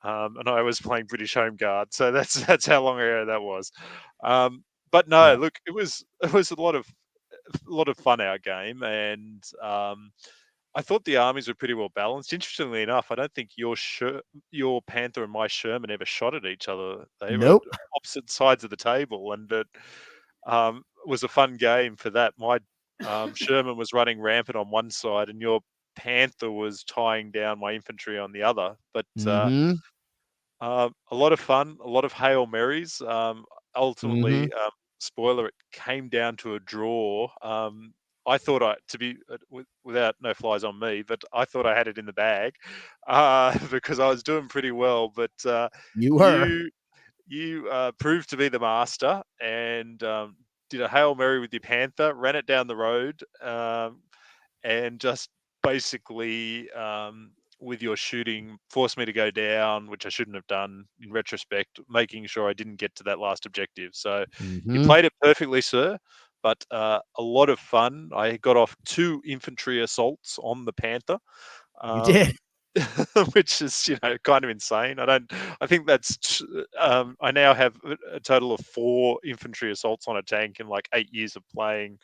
and I was playing British Home Guard. So that's how long ago that was. But no, Yeah. look, it was a lot of fun, our game, and I thought the armies were pretty well balanced. Interestingly enough, I don't think your Panther and my Sherman ever shot at each other. They were Nope. opposite sides of the table, and it was a fun game for that. My Sherman was running rampant on one side, and your Panther was tying down my infantry on the other. But Mm-hmm. a lot of fun, a lot of Hail Marys. Mm-hmm. Ultimately, spoiler, it came down to a draw. I thought without no flies on me, but I thought I had it in the bag because I was doing pretty well. But You were. you proved to be the master and did a Hail Mary with your Panther, ran it down the road, and just basically with your shooting forced me to go down, which I shouldn't have done in retrospect, making sure I didn't get to that last objective. So you Mm-hmm. played it perfectly, sir, but a lot of fun. I got off 2 infantry assaults on the Panther. You did. Which is kind of insane. I think that's I now have a total of 4 infantry assaults on a tank in like 8 years of playing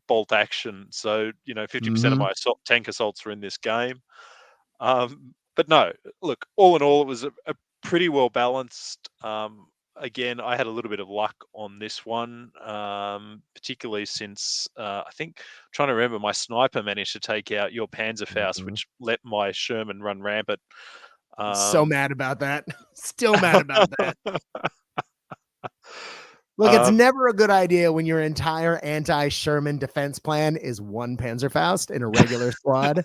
bolt action. So 50% of Mm-hmm. my tank assaults were in this game. But no, look, all in all, it was a pretty well balanced. Again, I had a little bit of luck on this one, particularly since I think, trying to remember, my sniper managed to take out your Panzerfaust, Mm-hmm. which let my Sherman run rampant. So mad about that. Still mad about that. Look, it's um, never a good idea when your entire anti-Sherman defense plan is 1 Panzerfaust in a regular squad.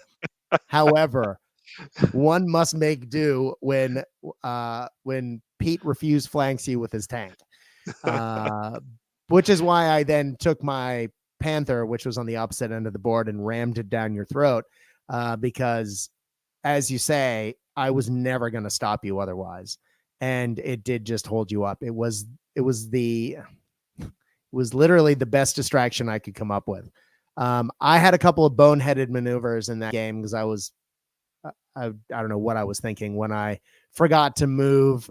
However, one must make do when Pete refused flanks you with his tank. Which is why I then took my Panther, which was on the opposite end of the board, and rammed it down your throat. Because, as you say, I was never going to stop you otherwise, and it did just hold you up. It was literally the best distraction I could come up with. I had a couple of boneheaded maneuvers in that game because I don't know what I was thinking when I forgot to move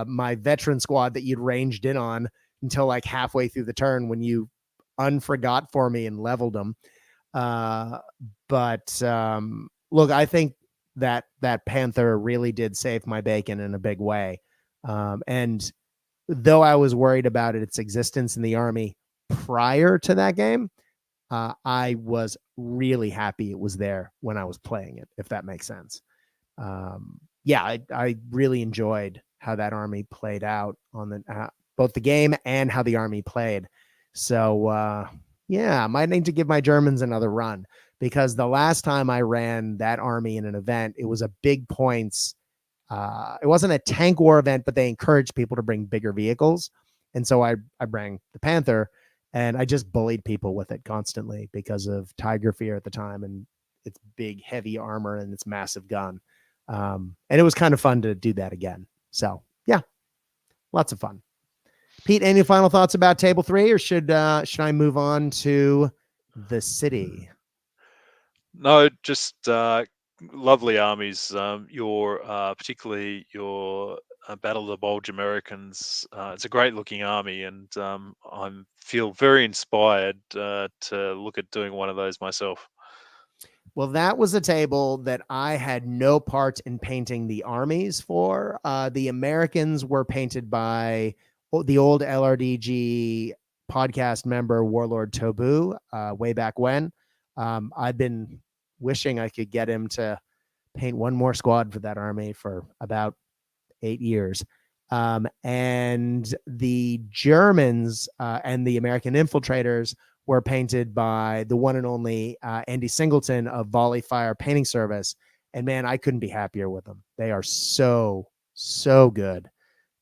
my veteran squad that you'd ranged in on until like halfway through the turn when you unforgot for me and leveled them. But look, I think that Panther really did save my bacon in a big way. And though I was worried about its existence in the army prior to that game, I was really happy it was there when I was playing it, if that makes sense. Yeah, I really enjoyed how that army played out on the both the game and how the army played. So yeah, I might need to give my Germans another run, because the last time I ran that army in an event, it was a big points. It wasn't a tank war event, but they encouraged people to bring bigger vehicles, and so I bring the Panther, and I just bullied people with it constantly because of Tiger Fear at the time and its big heavy armor and its massive gun. And it was kind of fun to do that again. So yeah, lots of fun. Pete, any final thoughts about table 3, or should I move on to the city? No, just lovely armies. Your particularly your Battle of the Bulge Americans. It's a great looking army, and I feel very inspired to look at doing one of those myself. Well, that was a table that I had no part in painting the armies for. The Americans were painted by the old LRDG podcast member, Warlord Tobu, way back when. I've been wishing I could get him to paint one more squad for that army for about 8 years. And the Germans and the American infiltrators were painted by the one and only Andy Singleton of Volley Fire Painting Service. And man, I couldn't be happier with them. They are so, so good.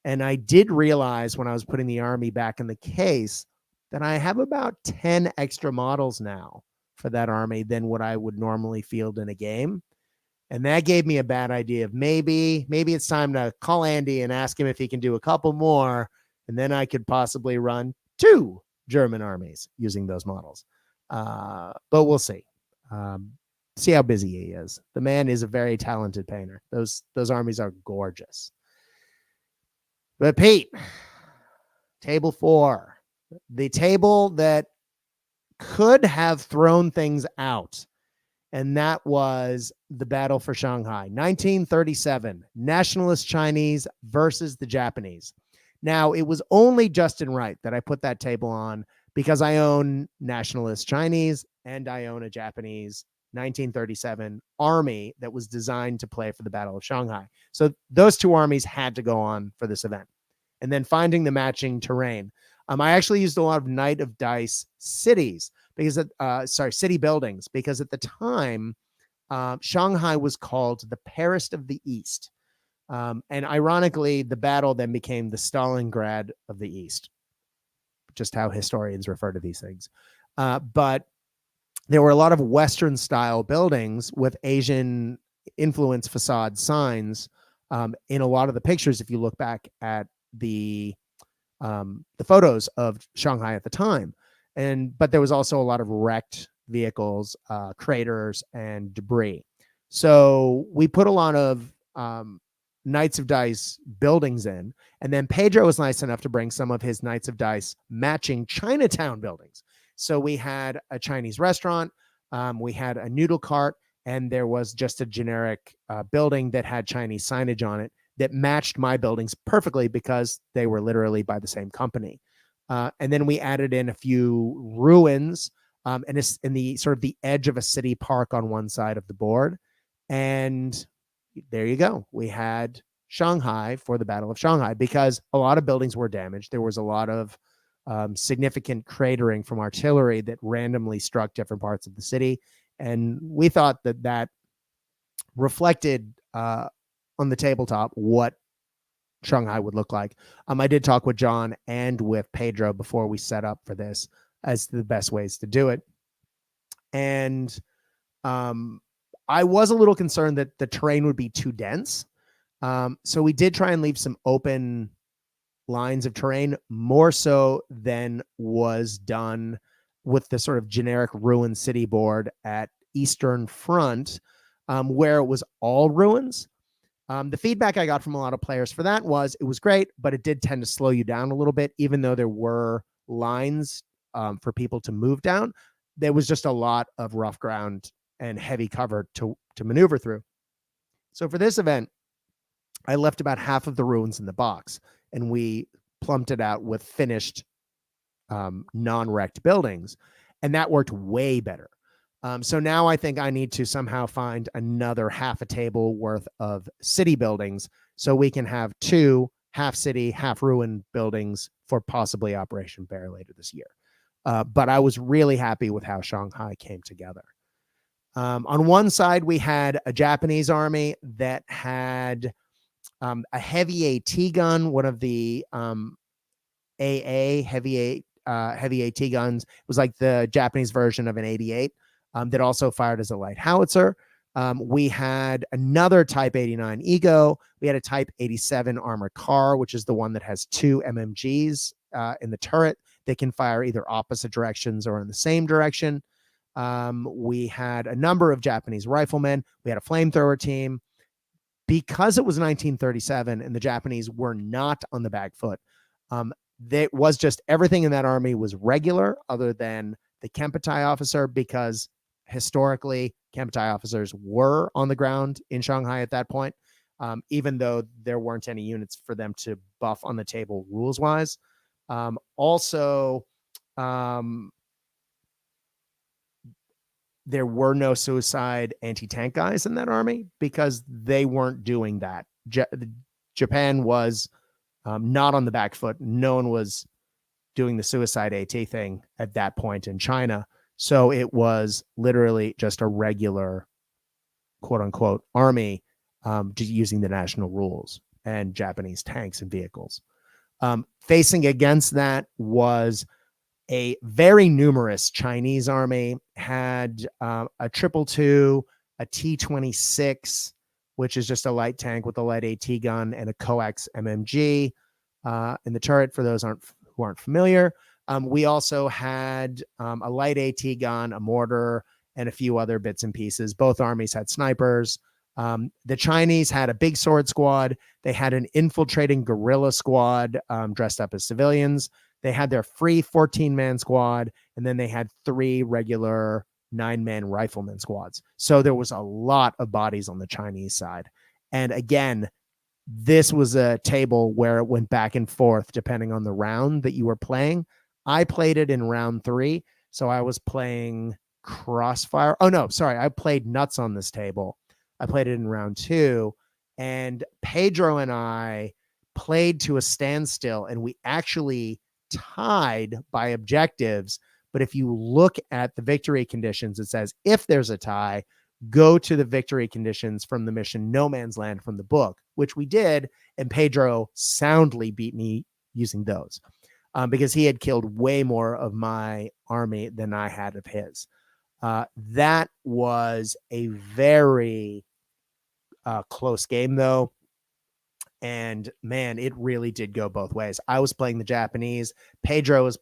And I did realize when I was putting the army back in the case that I have about 10 extra models now for that army than what I would normally field in a game. And that gave me a bad idea of maybe it's time to call Andy and ask him if he can do a couple more, and then I could possibly run 2 German armies using those models. But we'll see. See how busy he is. The man is a very talented painter. Those armies are gorgeous. But Pete, table 4, the table that could have thrown things out, and that was the Battle for Shanghai, 1937, Nationalist Chinese versus the Japanese. Now, it was only just and right that I put that table on because I own Nationalist Chinese and I own a Japanese 1937 army that was designed to play for the Battle of Shanghai. So those 2 armies had to go on for this event. And then finding the matching terrain. I actually used a lot of Knight of Dice cities because city buildings, because at the time Shanghai was called the Paris of the East, and ironically the battle then became the Stalingrad of the East, just how historians refer to these things. But there were a lot of Western style buildings with Asian influence facade signs in a lot of the pictures. If you look back at the photos of Shanghai at the time. But there was also a lot of wrecked vehicles, craters, and debris. So we put a lot of Knights of Dice buildings in, and then Pedro was nice enough to bring some of his Knights of Dice matching Chinatown buildings. So we had a Chinese restaurant, we had a noodle cart, and there was just a generic building that had Chinese signage on it that matched my buildings perfectly because they were literally by the same company. And then we added in a few ruins and it's in the sort of the edge of a city park on one side of the board. And there you go. We had Shanghai for the Battle of Shanghai because a lot of buildings were damaged. There was a lot of significant cratering from artillery that randomly struck different parts of the city. And we thought that reflected on the tabletop what Shanghai would look like. I did talk with John and with Pedro before we set up for this as the best ways to do it. And I was a little concerned that the terrain would be too dense. So we did try and leave some open lines of terrain, more so than was done with the sort of generic ruin city board at Eastern Front, where it was all ruins. The feedback I got from a lot of players for that was it was great, but it did tend to slow you down a little bit, even though there were lines for people to move down. There was just a lot of rough ground and heavy cover to maneuver through. So for this event, I left about half of the ruins in the box, and we plumped it out with finished non-wrecked buildings. and that worked way better. So now I think I need to somehow find another half a table worth of city buildings so we can have two half city, half ruin buildings for possibly Operation Bear later this year. But I was really happy with how Shanghai came together. On one side, we had a Japanese army that had a heavy AT gun, one of the AA heavy AT guns. It was like the Japanese version of an 88 that also fired as a light howitzer. We had another Type 89 Ego. We had a Type 87 armored car, which is the one that has two MMGs in the turret. They can fire either opposite directions or in the same direction. We had a number of Japanese riflemen. We had a flamethrower team. Because it was 1937 and the Japanese were not on the back foot, that was just everything in that army was regular other than the Kempetai officer, because historically Kempetai officers were on the ground in Shanghai at that point, even though there weren't any units for them to buff on the table rules wise. Also, there were no suicide anti-tank guys in that army because they weren't doing that. Japan was not on the back foot. No one was doing the suicide AT thing at that point in China. So it was literally just a regular, quote unquote, army using the national rules and Japanese tanks and vehicles. Facing against that was a very numerous Chinese army, had a 222, a T-26, which is just a light tank with a light AT gun, and a coax MMG in the turret, for those who aren't familiar. We also had a light AT gun, a mortar, and a few other bits and pieces. Both armies had snipers. The Chinese had a big sword squad. They had an infiltrating guerrilla squad dressed up as civilians. They had their free 14-man squad, and then they had 3 regular 9-man rifleman squads. So there was a lot of bodies on the Chinese side. And again, this was a table where it went back and forth depending on the round that you were playing. I played it in round 3, so I was playing Crossfire. Oh, no, sorry. I played Nuts on this table. I played it in round 2, and Pedro and I played to a standstill, and we actually tied by objectives. But if you look at the victory conditions, it says if there's a tie, go to the victory conditions from the mission No Man's Land from the book, which we did, and Pedro soundly beat me using those because he had killed way more of my army than I had of his. That was a very close game, though. And man, it really did go both ways. I was playing the Japanese, Pedro was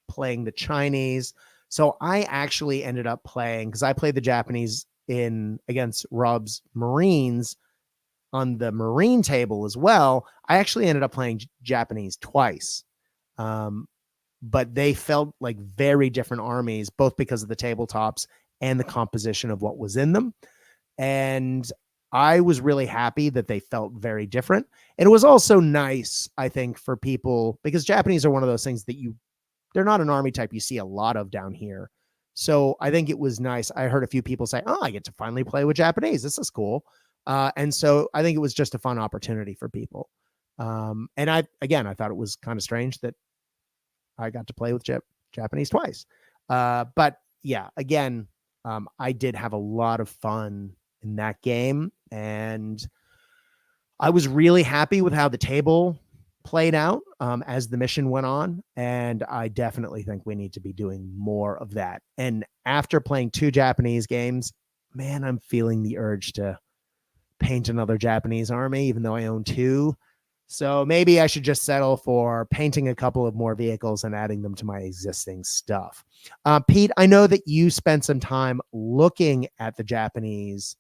playing the Chinese. So I actually ended up playing, because I played the Japanese against Rob's Marines on the Marine table as well. I actually ended up playing Japanese twice. But they felt like very different armies, both because of the tabletops and the composition of what was in them. And I was really happy that they felt very different. And it was also nice, I think, for people, because Japanese are one of those things that they're not an army type you see a lot of down here. So I think it was nice. I heard a few people say, oh, I get to finally play with Japanese. This is cool. And so I think it was just a fun opportunity for people. And I thought it was kind of strange that I got to play with Japanese twice. But yeah, again, I did have a lot of fun in that game, and I was really happy with how the table played out as the mission went on, and I definitely think we need to be doing more of that. And after playing 2 Japanese games, man, I'm feeling the urge to paint another Japanese army, even though I own 2. So maybe I should just settle for painting a couple of more vehicles and adding them to my existing stuff. Pete, I know that you spent some time looking at the Japanese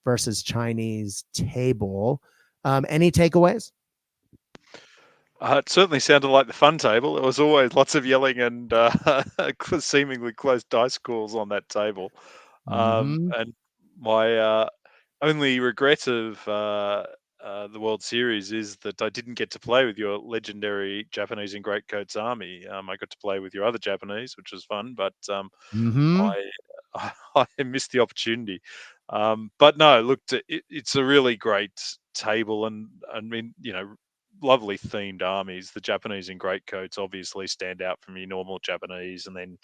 versus Chinese table. Any takeaways? It certainly sounded like the fun table. There was always lots of yelling and seemingly close dice calls on that table. Mm-hmm. And my only regret of the World Series is that I didn't get to play with your legendary Japanese in Greatcoats army. I got to play with your other Japanese, which was fun, but Mm-hmm. I I missed the opportunity. But no, look, it's a really great table, and I mean, lovely themed armies. The Japanese in greatcoats obviously stand out from your normal Japanese, and then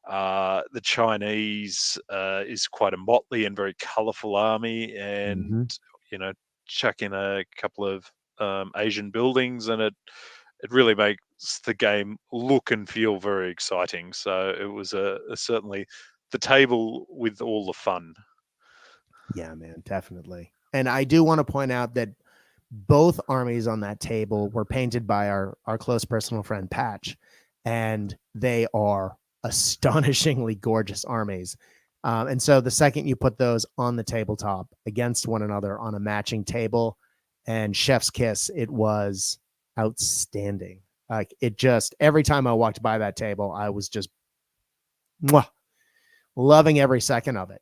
the Chinese is quite a motley and very colourful army, and Mm-hmm. you know, chuck in a couple of Asian buildings, and it really makes the game look and feel very exciting. So it was a certainly the table with all the fun. Yeah, man, definitely. And I do want to point out that both armies on that table were painted by our close personal friend Patch, and they are astonishingly gorgeous armies. And so the second you put those on the tabletop against one another on a matching table, and chef's kiss, it was outstanding. Like it just every time I walked by that table, I was just mwah, loving every second of it.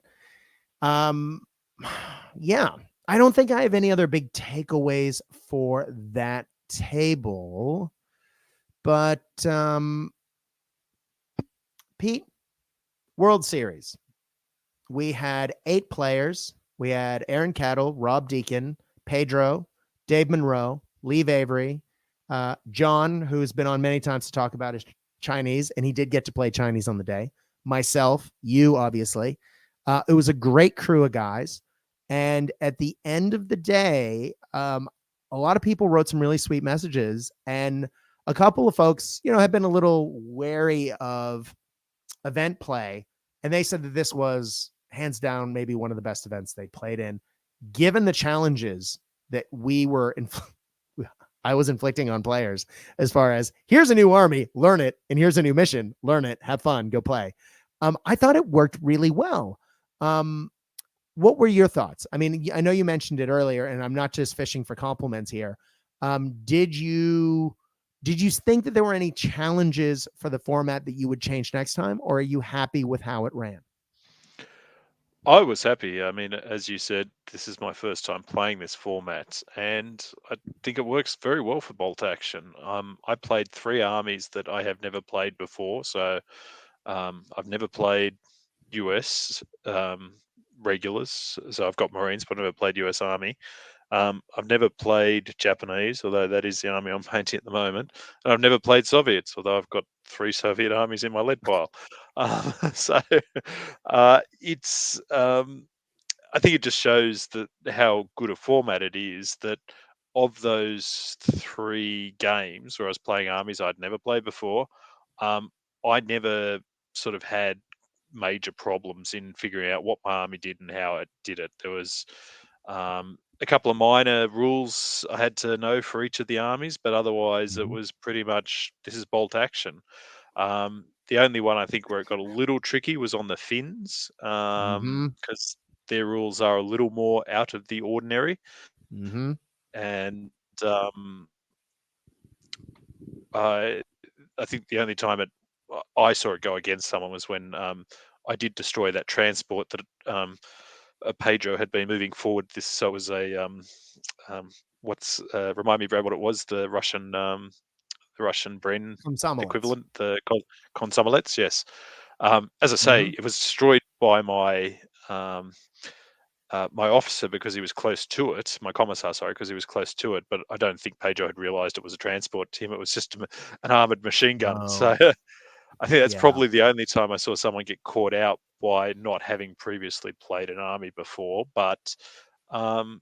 Um, yeah, I don't think I have any other big takeaways for that table. But Pete, World Series. We had 8 players. We had Aaron Cattle, Rob Deacon, Pedro, Dave Monroe, Lee Avery, John, who's been on many times to talk about his Chinese, and he did get to play Chinese on the day. Myself, you, obviously. It was a great crew of guys. And at the end of the day, a lot of people wrote some really sweet messages, and a couple of folks, have been a little wary of event play, and they said that this was hands down maybe one of the best events they played in, given the challenges that I was inflicting on players, as far as here's a new army, learn it, and here's a new mission, learn it, have fun, go play. I thought it worked really well. What were your thoughts? I mean, I know you mentioned it earlier, and I'm not just fishing for compliments here. Did you think that there were any challenges for the format that you would change next time, or are you happy with how it ran? I was happy. I mean, as you said, this is my first time playing this format, and I think it works very well for bolt action. I played 3 armies that I have never played before, so I've never played US regulars, so I've got Marines, but I've never played US Army. I've never played Japanese, although that is the army I'm painting at the moment. And I've never played Soviets, although I've got 3 Soviet armies in my lead pile. So it's I think it just shows that how good a format it is that of those 3 games where I was playing armies I'd never played before, um, I never sort of had major problems in figuring out what my army did and how it did it. There was a couple of minor rules I had to know for each of the armies, but otherwise it Mm-hmm. was pretty much this is bolt action. The only one I think where it got a little tricky was on the Finns, Mm-hmm. because their rules are a little more out of the ordinary. Mm-hmm. And I I think the only time I saw it go against someone was when I did destroy that transport that Pedro had been moving forward. So it was a um, remind me, Brad, what it was? The Russian Bren From Somolets. equivalent, the Komsomolets. Yes. As I say, Mm-hmm. it was destroyed by um, my officer because he was close to it, my commissar, sorry, because he was close to it. But I don't think Pedro had realised it was a transport to him. It was just an armoured machine gun. So Oh, I think that's yeah. probably the only time I saw someone get caught out by not having previously played an army before. But um,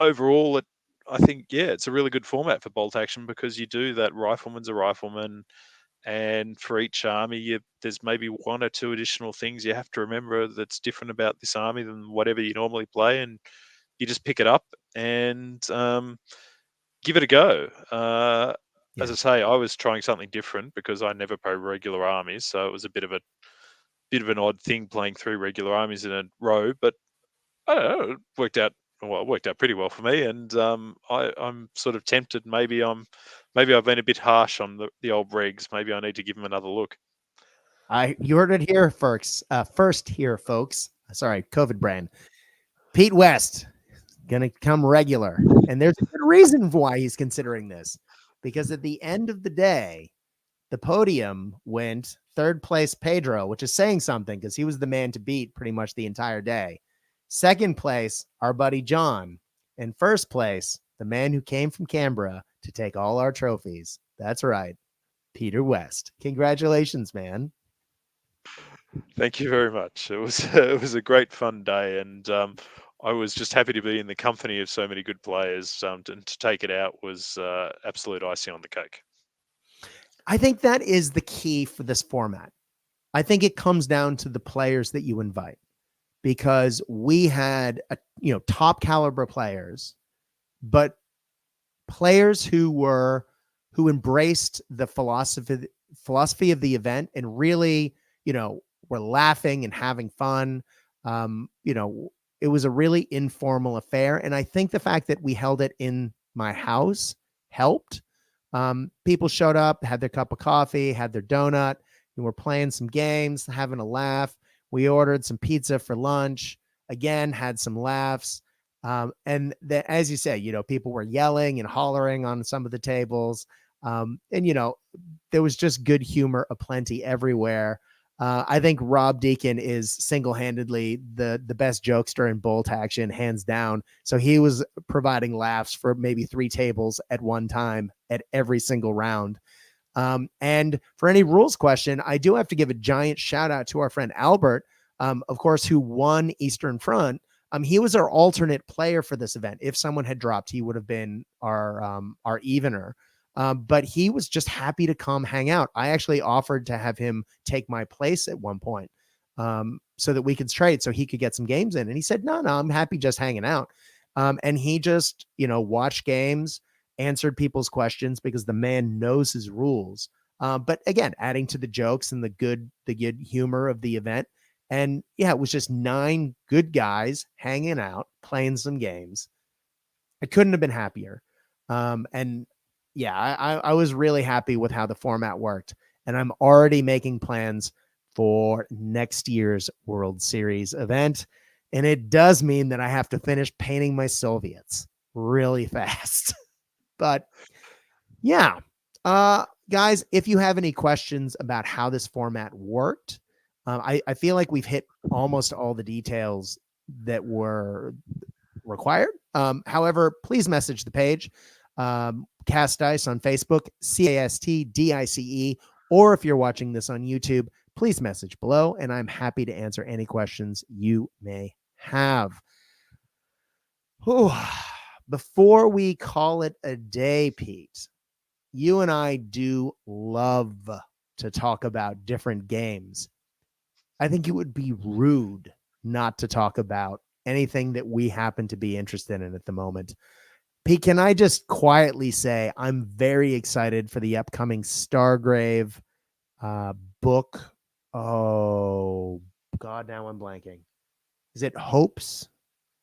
overall, I think, yeah, it's a really good format for bolt action because you do that rifleman's a rifleman, and for each army, there's maybe 1 or 2 additional things you have to remember that's different about this army than whatever you normally play, and you just pick it up and give it a go. As Yeah. I say, I was trying something different because I never play regular armies, so it was a bit of an odd thing playing 3 regular armies in a row. But I don't know, it worked out well. It worked out pretty well for me, and I'm sort of tempted. Maybe I've been a bit harsh on the old regs. Maybe I need to give them another look. You heard it here, folks. First here, folks. Sorry, COVID brand. Pete West gonna come regular. And there's a good reason why he's considering this, because at the end of the day, the podium went third place Pedro, which is saying something because he was the man to beat pretty much the entire day. Second place, our buddy John. And first place, the man who came from Canberra to take all our trophies. That's right, Peter West. Congratulations, man. Thank you very much. It was it was a great fun day, and I was just happy to be in the company of so many good players. And to take it out was absolute icing on the cake. I think that is the key for this format. I think it comes down to the players that you invite, because we had top caliber players, but players who embraced the philosophy of the event and really, were laughing and having fun. It was a really informal affair. And I think the fact that we held it in my house helped. People showed up, had their cup of coffee, had their donut, and we're playing some games, having a laugh. We ordered some pizza for lunch. Again, had some laughs. As you say, people were yelling and hollering on some of the tables. There was just good humor aplenty everywhere. I think Rob Deacon is single-handedly the best jokester in Bolt Action, hands down. So he was providing laughs for maybe 3 tables at one time at every single round. And for any rules question, I do have to give a giant shout out to our friend Albert, of course, who won Eastern Front. He was our alternate player for this event. If someone had dropped, he would have been our evener. But he was just happy to come hang out. I actually offered to have him take my place at one point, so that we could trade, so he could get some games in. And he said, no, I'm happy just hanging out. And he just, watched games, answered people's questions, because the man knows his rules. But again, adding to the jokes and the good humor of the event. And yeah, it was just 9 good guys hanging out, playing some games. I couldn't have been happier. And yeah, I was really happy with how the format worked. And I'm already making plans for next year's World Series event. And it does mean that I have to finish painting my Soviets really fast. But yeah, guys, if you have any questions about how this format worked, I feel like we've hit almost all the details that were required. However, please message the page, Cast Dice on Facebook, CASTDICE, or if you're watching this on YouTube, please message below, and I'm happy to answer any questions you may have. Whew. Before we call it a day, Pete, you and I do love to talk about different games. I think it would be rude not to talk about anything that we happen to be interested in at the moment. Pete, can I just quietly say I'm very excited for the upcoming Stargrave book. Oh, God, now I'm blanking. Is it Hope's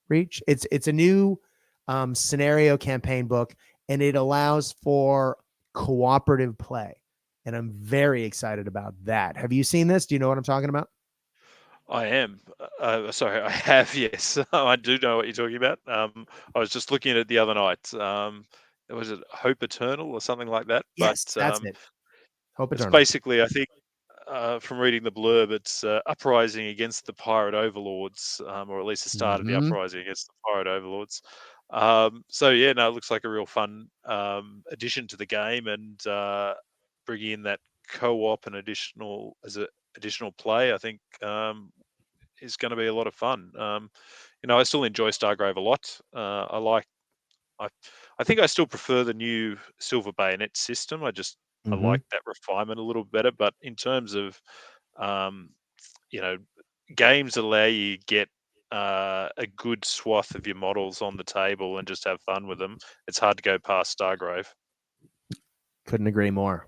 Reach? It's a new scenario campaign book, and it allows for cooperative play. And I'm very excited about that. Have you seen this? Do you know what I'm talking about? I am. Sorry, I have. Yes, I do know what you're talking about. I was just looking at it the other night. Was it Hope Eternal or something like that? But Yes, that's it. Hope it's Eternal. basically, I think, from reading the blurb, it's uprising against the pirate overlords, or at least the start of the Mm-hmm. uprising against the pirate overlords. So yeah, no, it looks like a real fun addition to the game, and bringing in that co-op and additional play, I think is going to be a lot of fun. I still enjoy Stargrave a lot. I, I think I still prefer the new Silver Bayonet system. I Mm-hmm. like that refinement a little better. But in terms of um, you know, games that allow you to get a good swath of your models on the table and just have fun with them, it's hard to go past Stargrave. Couldn't agree more.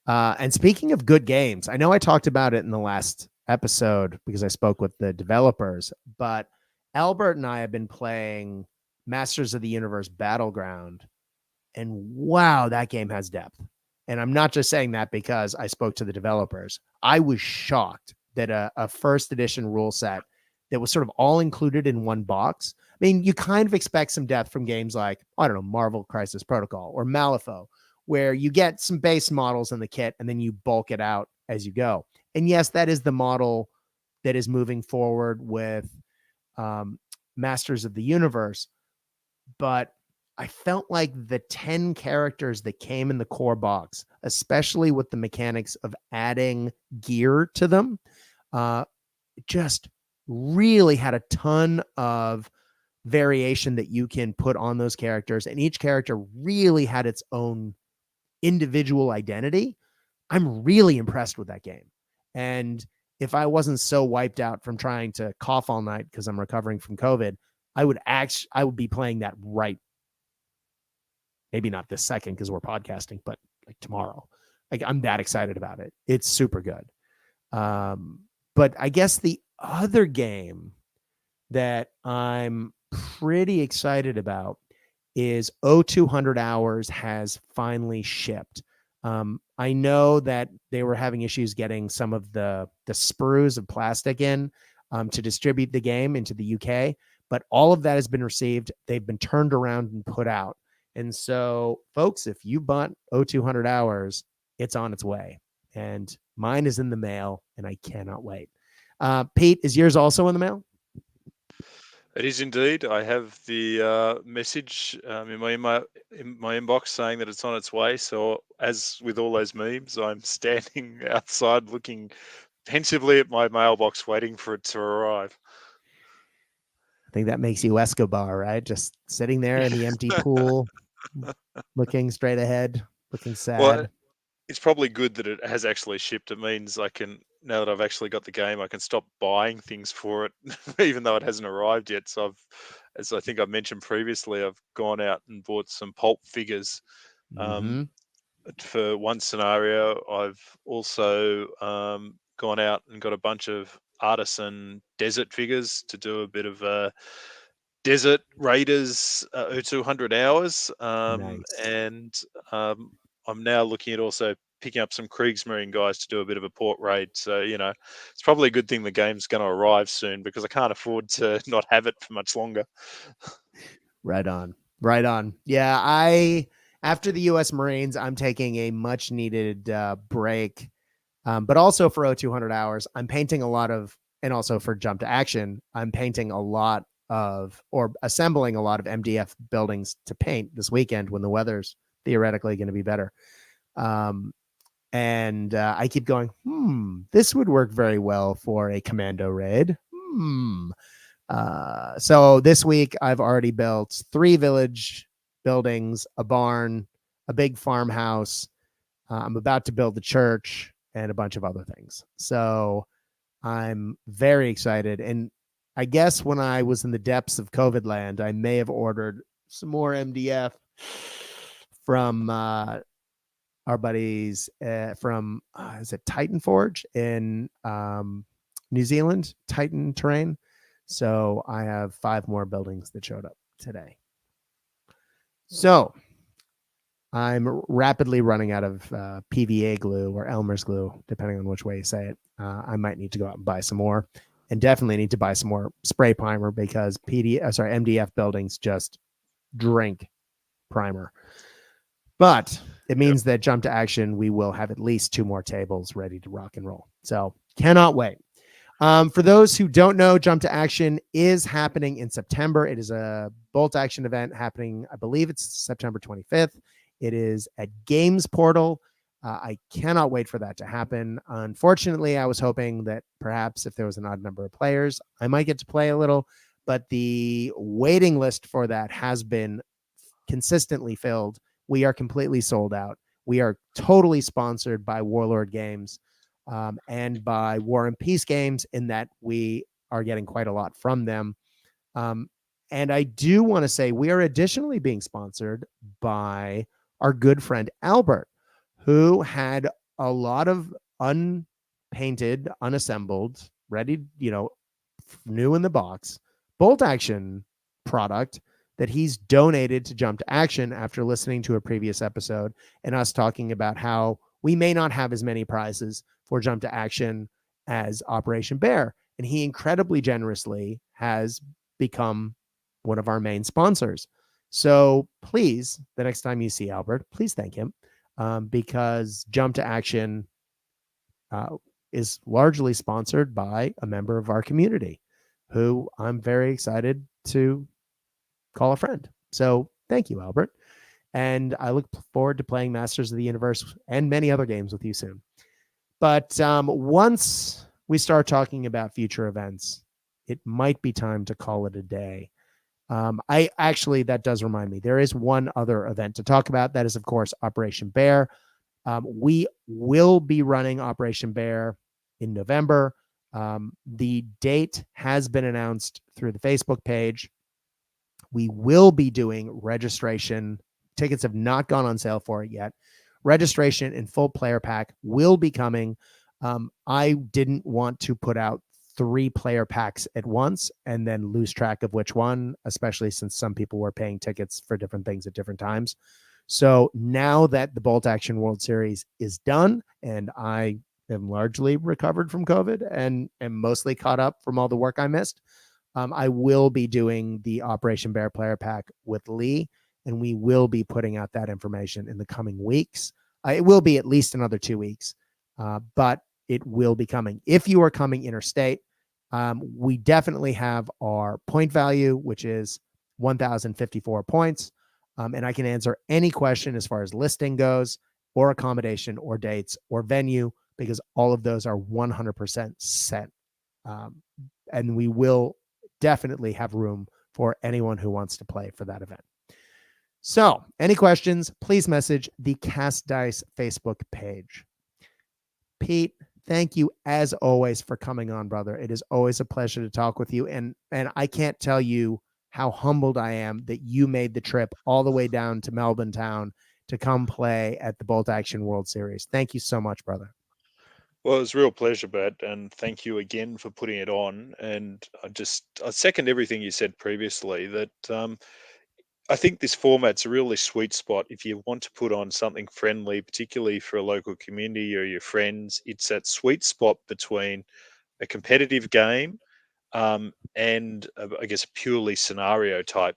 And speaking of good games, I know I talked about it in the last episode because I spoke with the developers, but Albert and I have been playing Masters of the Universe Battleground, and wow, that game has depth. And I'm not just saying that because I spoke to the developers. I was shocked that a first edition rule set that was sort of all included in one box. I mean, you kind of expect some depth from games like, I don't know, Marvel Crisis Protocol or Malifaux, where you get some base models in the kit and then you bulk it out as you go. And yes, that is the model that is moving forward with Masters of the Universe. But I felt like the 10 characters that came in the core box, especially with the mechanics of adding gear to them, just really had a ton of variation that you can put on those characters. And each character really had its own individual identity. I'm really impressed with that game. And if I wasn't so wiped out from trying to cough all night because I'm recovering from COVID, I would be playing that right. Maybe not this second because we're podcasting, but like tomorrow. Like I'm that excited about it. It's super good. But I guess the other game that I'm pretty excited about is 0200 Hours has finally shipped. I know that they were having issues getting some of the sprues of plastic in to distribute the game into the UK, but all of that has been received. They've been turned around and put out. And so, folks, if you bought 0200 Hours, it's on its way. And mine is in the mail, and I cannot wait. Pete, is yours also in the mail? It is indeed. I have the message in my inbox saying that it's on its way. So, as with all those memes, I'm standing outside looking pensively at my mailbox, waiting for it to arrive. I think that makes you Escobar, right? Just sitting there in the empty pool, looking straight ahead, looking Well, sad. it's probably good that it has actually shipped. It means I can, now that I've actually got the game, I can stop buying things for it, even though it hasn't arrived yet. So as I think I mentioned previously, I've gone out and bought some pulp figures. Mm-hmm. For one scenario, I've also gone out and got a bunch of artisan desert figures to do a bit of Desert Raiders 200 hours. Nice. And I'm now looking at also picking up some Kriegsmarine guys to do a bit of a port raid. So, it's probably a good thing the game's going to arrive soon because I can't afford to not have it for much longer. Right on. Right on. Yeah, after the U.S. Marines, I'm taking a much needed break. But also for 0200 Hours, I'm painting a lot of, and also for Jump to Action, I'm painting a lot of, or assembling a lot of MDF buildings to paint this weekend when the weather's theoretically going to be better. And I keep going, this would work very well for a commando raid. So this week I've already built 3 village buildings, a barn, a big farmhouse. I'm about to build the church and a bunch of other things. So I'm very excited. And I guess when I was in the depths of COVID land, I may have ordered some more MDF from our buddies from, is it Titan Forge in New Zealand, Titan Terrain. So I have 5 more buildings that showed up today. So I'm rapidly running out of PVA glue or Elmer's glue, depending on which way you say it. I might need to go out and buy some more, and definitely need to buy some more spray primer because MDF buildings just drink primer. But it means that Jump to Action, we will have at least 2 more tables ready to rock and roll. So cannot wait. For those who don't know, Jump to Action is happening in September. It is a bolt action event happening, I believe it's September 25th. It is at Games Portal. I cannot wait for that to happen. Unfortunately, I was hoping that perhaps if there was an odd number of players, I might get to play a little, but the waiting list for that has been consistently filled. We are completely sold out. We are totally sponsored by Warlord Games and by War and Peace Games, in that we are getting quite a lot from them. And I do want to say we are additionally being sponsored by our good friend Albert, who had a lot of unpainted, unassembled, ready, new in the box bolt action product that he's donated to Jump to Action after listening to a previous episode and us talking about how we may not have as many prizes for Jump to Action as Operation Bear. And he incredibly generously has become one of our main sponsors. So please, the next time you see Albert, please thank him, because Jump to Action is largely sponsored by a member of our community who I'm very excited to call a friend. So thank you, Albert. And I look forward to playing Masters of the Universe and many other games with you soon. But once we start talking about future events, it might be time to call it a day. That does remind me, there is one other event to talk about. That is, of course, Operation Bear. We will be running Operation Bear in November. The date has been announced through the Facebook page. We will be doing registration. Tickets have not gone on sale for it yet. Registration and full player pack will be coming. I didn't want to put out 3 player packs at once and then lose track of which one, especially since some people were paying tickets for different things at different times. So now that the Bolt Action World Series is done and I am largely recovered from COVID and am mostly caught up from all the work I missed, I will be doing the Operation Bear player pack with Lee, and we will be putting out that information in the coming weeks. It will be at least another 2 weeks, but it will be coming. If you are coming interstate, we definitely have our point value, which is 1,054 points. And I can answer any question as far as listing goes, or accommodation, or dates, or venue, because all of those are 100% set. And we will definitely have room for anyone who wants to play for that event. So, any questions, please message the Cast Dice Facebook page. Pete, thank you as always for coming on, brother. It is always a pleasure to talk with you. And I can't tell you how humbled I am that you made the trip all the way down to Melbourne town to come play at the Bolt Action World Series. Thank you so much, brother. Well, it was a real pleasure, Brad, and thank you again for putting it on. And I second everything you said previously. That I think this format's a really sweet spot if you want to put on something friendly, particularly for a local community or your friends. It's that sweet spot between a competitive game and I guess a purely scenario type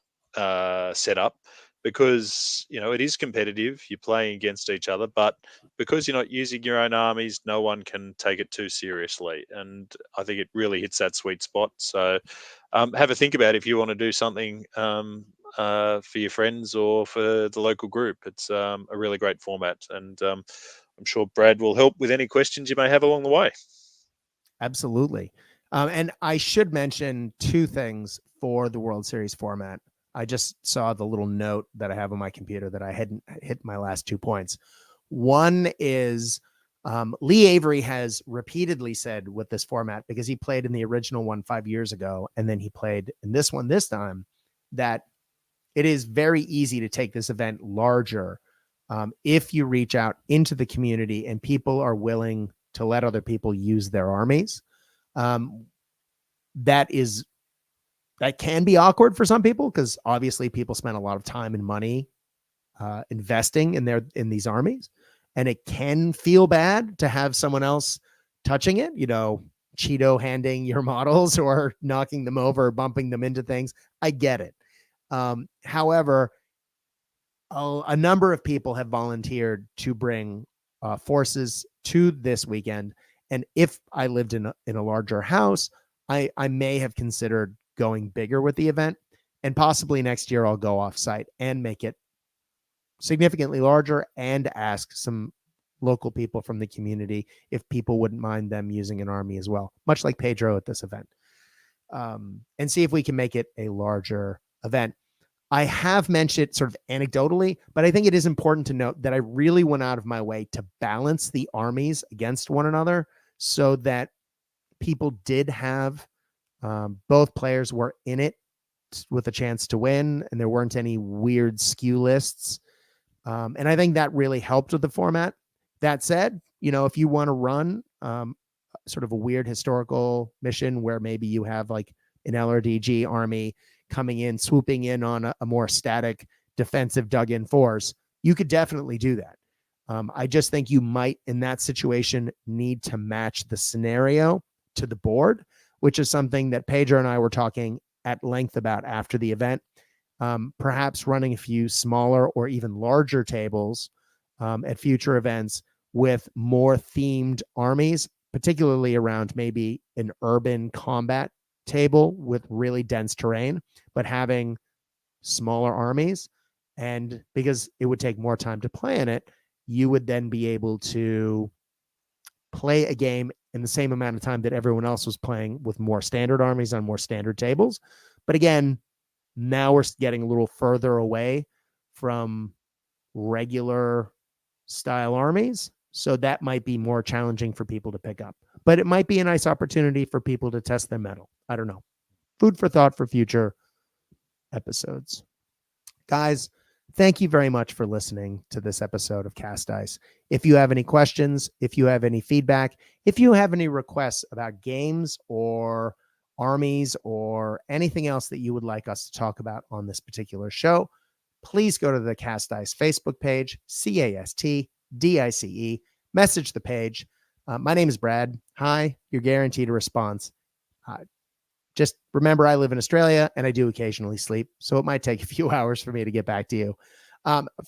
setup, because it is competitive. You're playing against each other, but because you're not using your own armies, no one can take it too seriously. And I think it really hits that sweet spot. So have a think about if you want to do something for your friends or for the local group. It's a really great format, and I'm sure Brad will help with any questions you may have along the way. Absolutely. And I should mention 2 things for the World Series format. I just saw the little note that I have on my computer that I hadn't hit my last 2 points. One is Lee Avery has repeatedly said with this format, because he played in the original one 5 years ago, and then he played in this one this time, that it is very easy to take this event larger if you reach out into the community and people are willing to let other people use their armies. That can be awkward for some people, because obviously people spend a lot of time and money investing in these armies, and it can feel bad to have someone else touching it, Cheeto handing your models or knocking them over, or bumping them into things. I get it. However, a number of people have volunteered to bring forces to this weekend. And if I lived in a larger house, I may have considered going bigger with the event. And possibly next year I'll go off site and make it significantly larger and ask some local people from the community if people wouldn't mind them using an army as well, much like Pedro at this event, and see if we can make it a larger event. I have mentioned sort of anecdotally, but I think it is important to note that I really went out of my way to balance the armies against one another so that people did have both players were in it with a chance to win, and there weren't any weird skew lists. And I think that really helped with the format. That said, if you want to run sort of a weird historical mission where maybe you have like an LRDG army coming in, swooping in on a more static defensive dug-in force, you could definitely do that. I just think you might, in that situation, need to match the scenario to the board. which is something that Pedro and I were talking at length about after the event. Perhaps running a few smaller or even larger tables at future events with more themed armies, particularly around maybe an urban combat table with really dense terrain, but having smaller armies. And because it would take more time to plan it, you would then be able to play a game in the same amount of time that everyone else was playing with more standard armies on more standard tables. But again, now we're getting a little further away from regular style armies. So that might be more challenging for people to pick up. But it might be a nice opportunity for people to test their mettle. I don't know. Food for thought for future episodes. Guys, thank you very much for listening to this episode of Cast Dice. If you have any questions, if you have any feedback, if you have any requests about games or armies or anything else that you would like us to talk about on this particular show, please go to the Cast Dice Facebook page, CASTDICE, message the page. My name is Brad. Hi, you're guaranteed a response. Just remember, I live in Australia and I do occasionally sleep, so it might take a few hours for me to get back to you.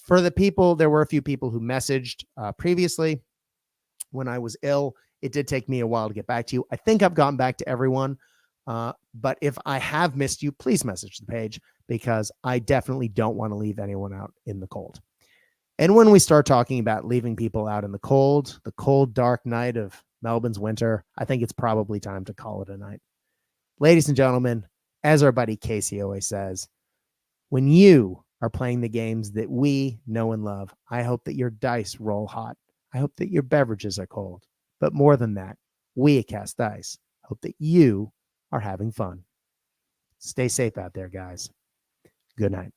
For the people, there were a few people who messaged previously when I was ill. It did take me a while to get back to you. I think I've gotten back to everyone. But if I have missed you, please message the page, because I definitely don't want to leave anyone out in the cold. And when we start talking about leaving people out in the cold, dark night of Melbourne's winter, I think it's probably time to call it a night. Ladies and gentlemen, as our buddy Casey always says, when you are playing the games that we know and love, I hope that your dice roll hot. I hope that your beverages are cold. But more than that, we at Cast Dice hope that you are having fun. Stay safe out there, guys. Good night.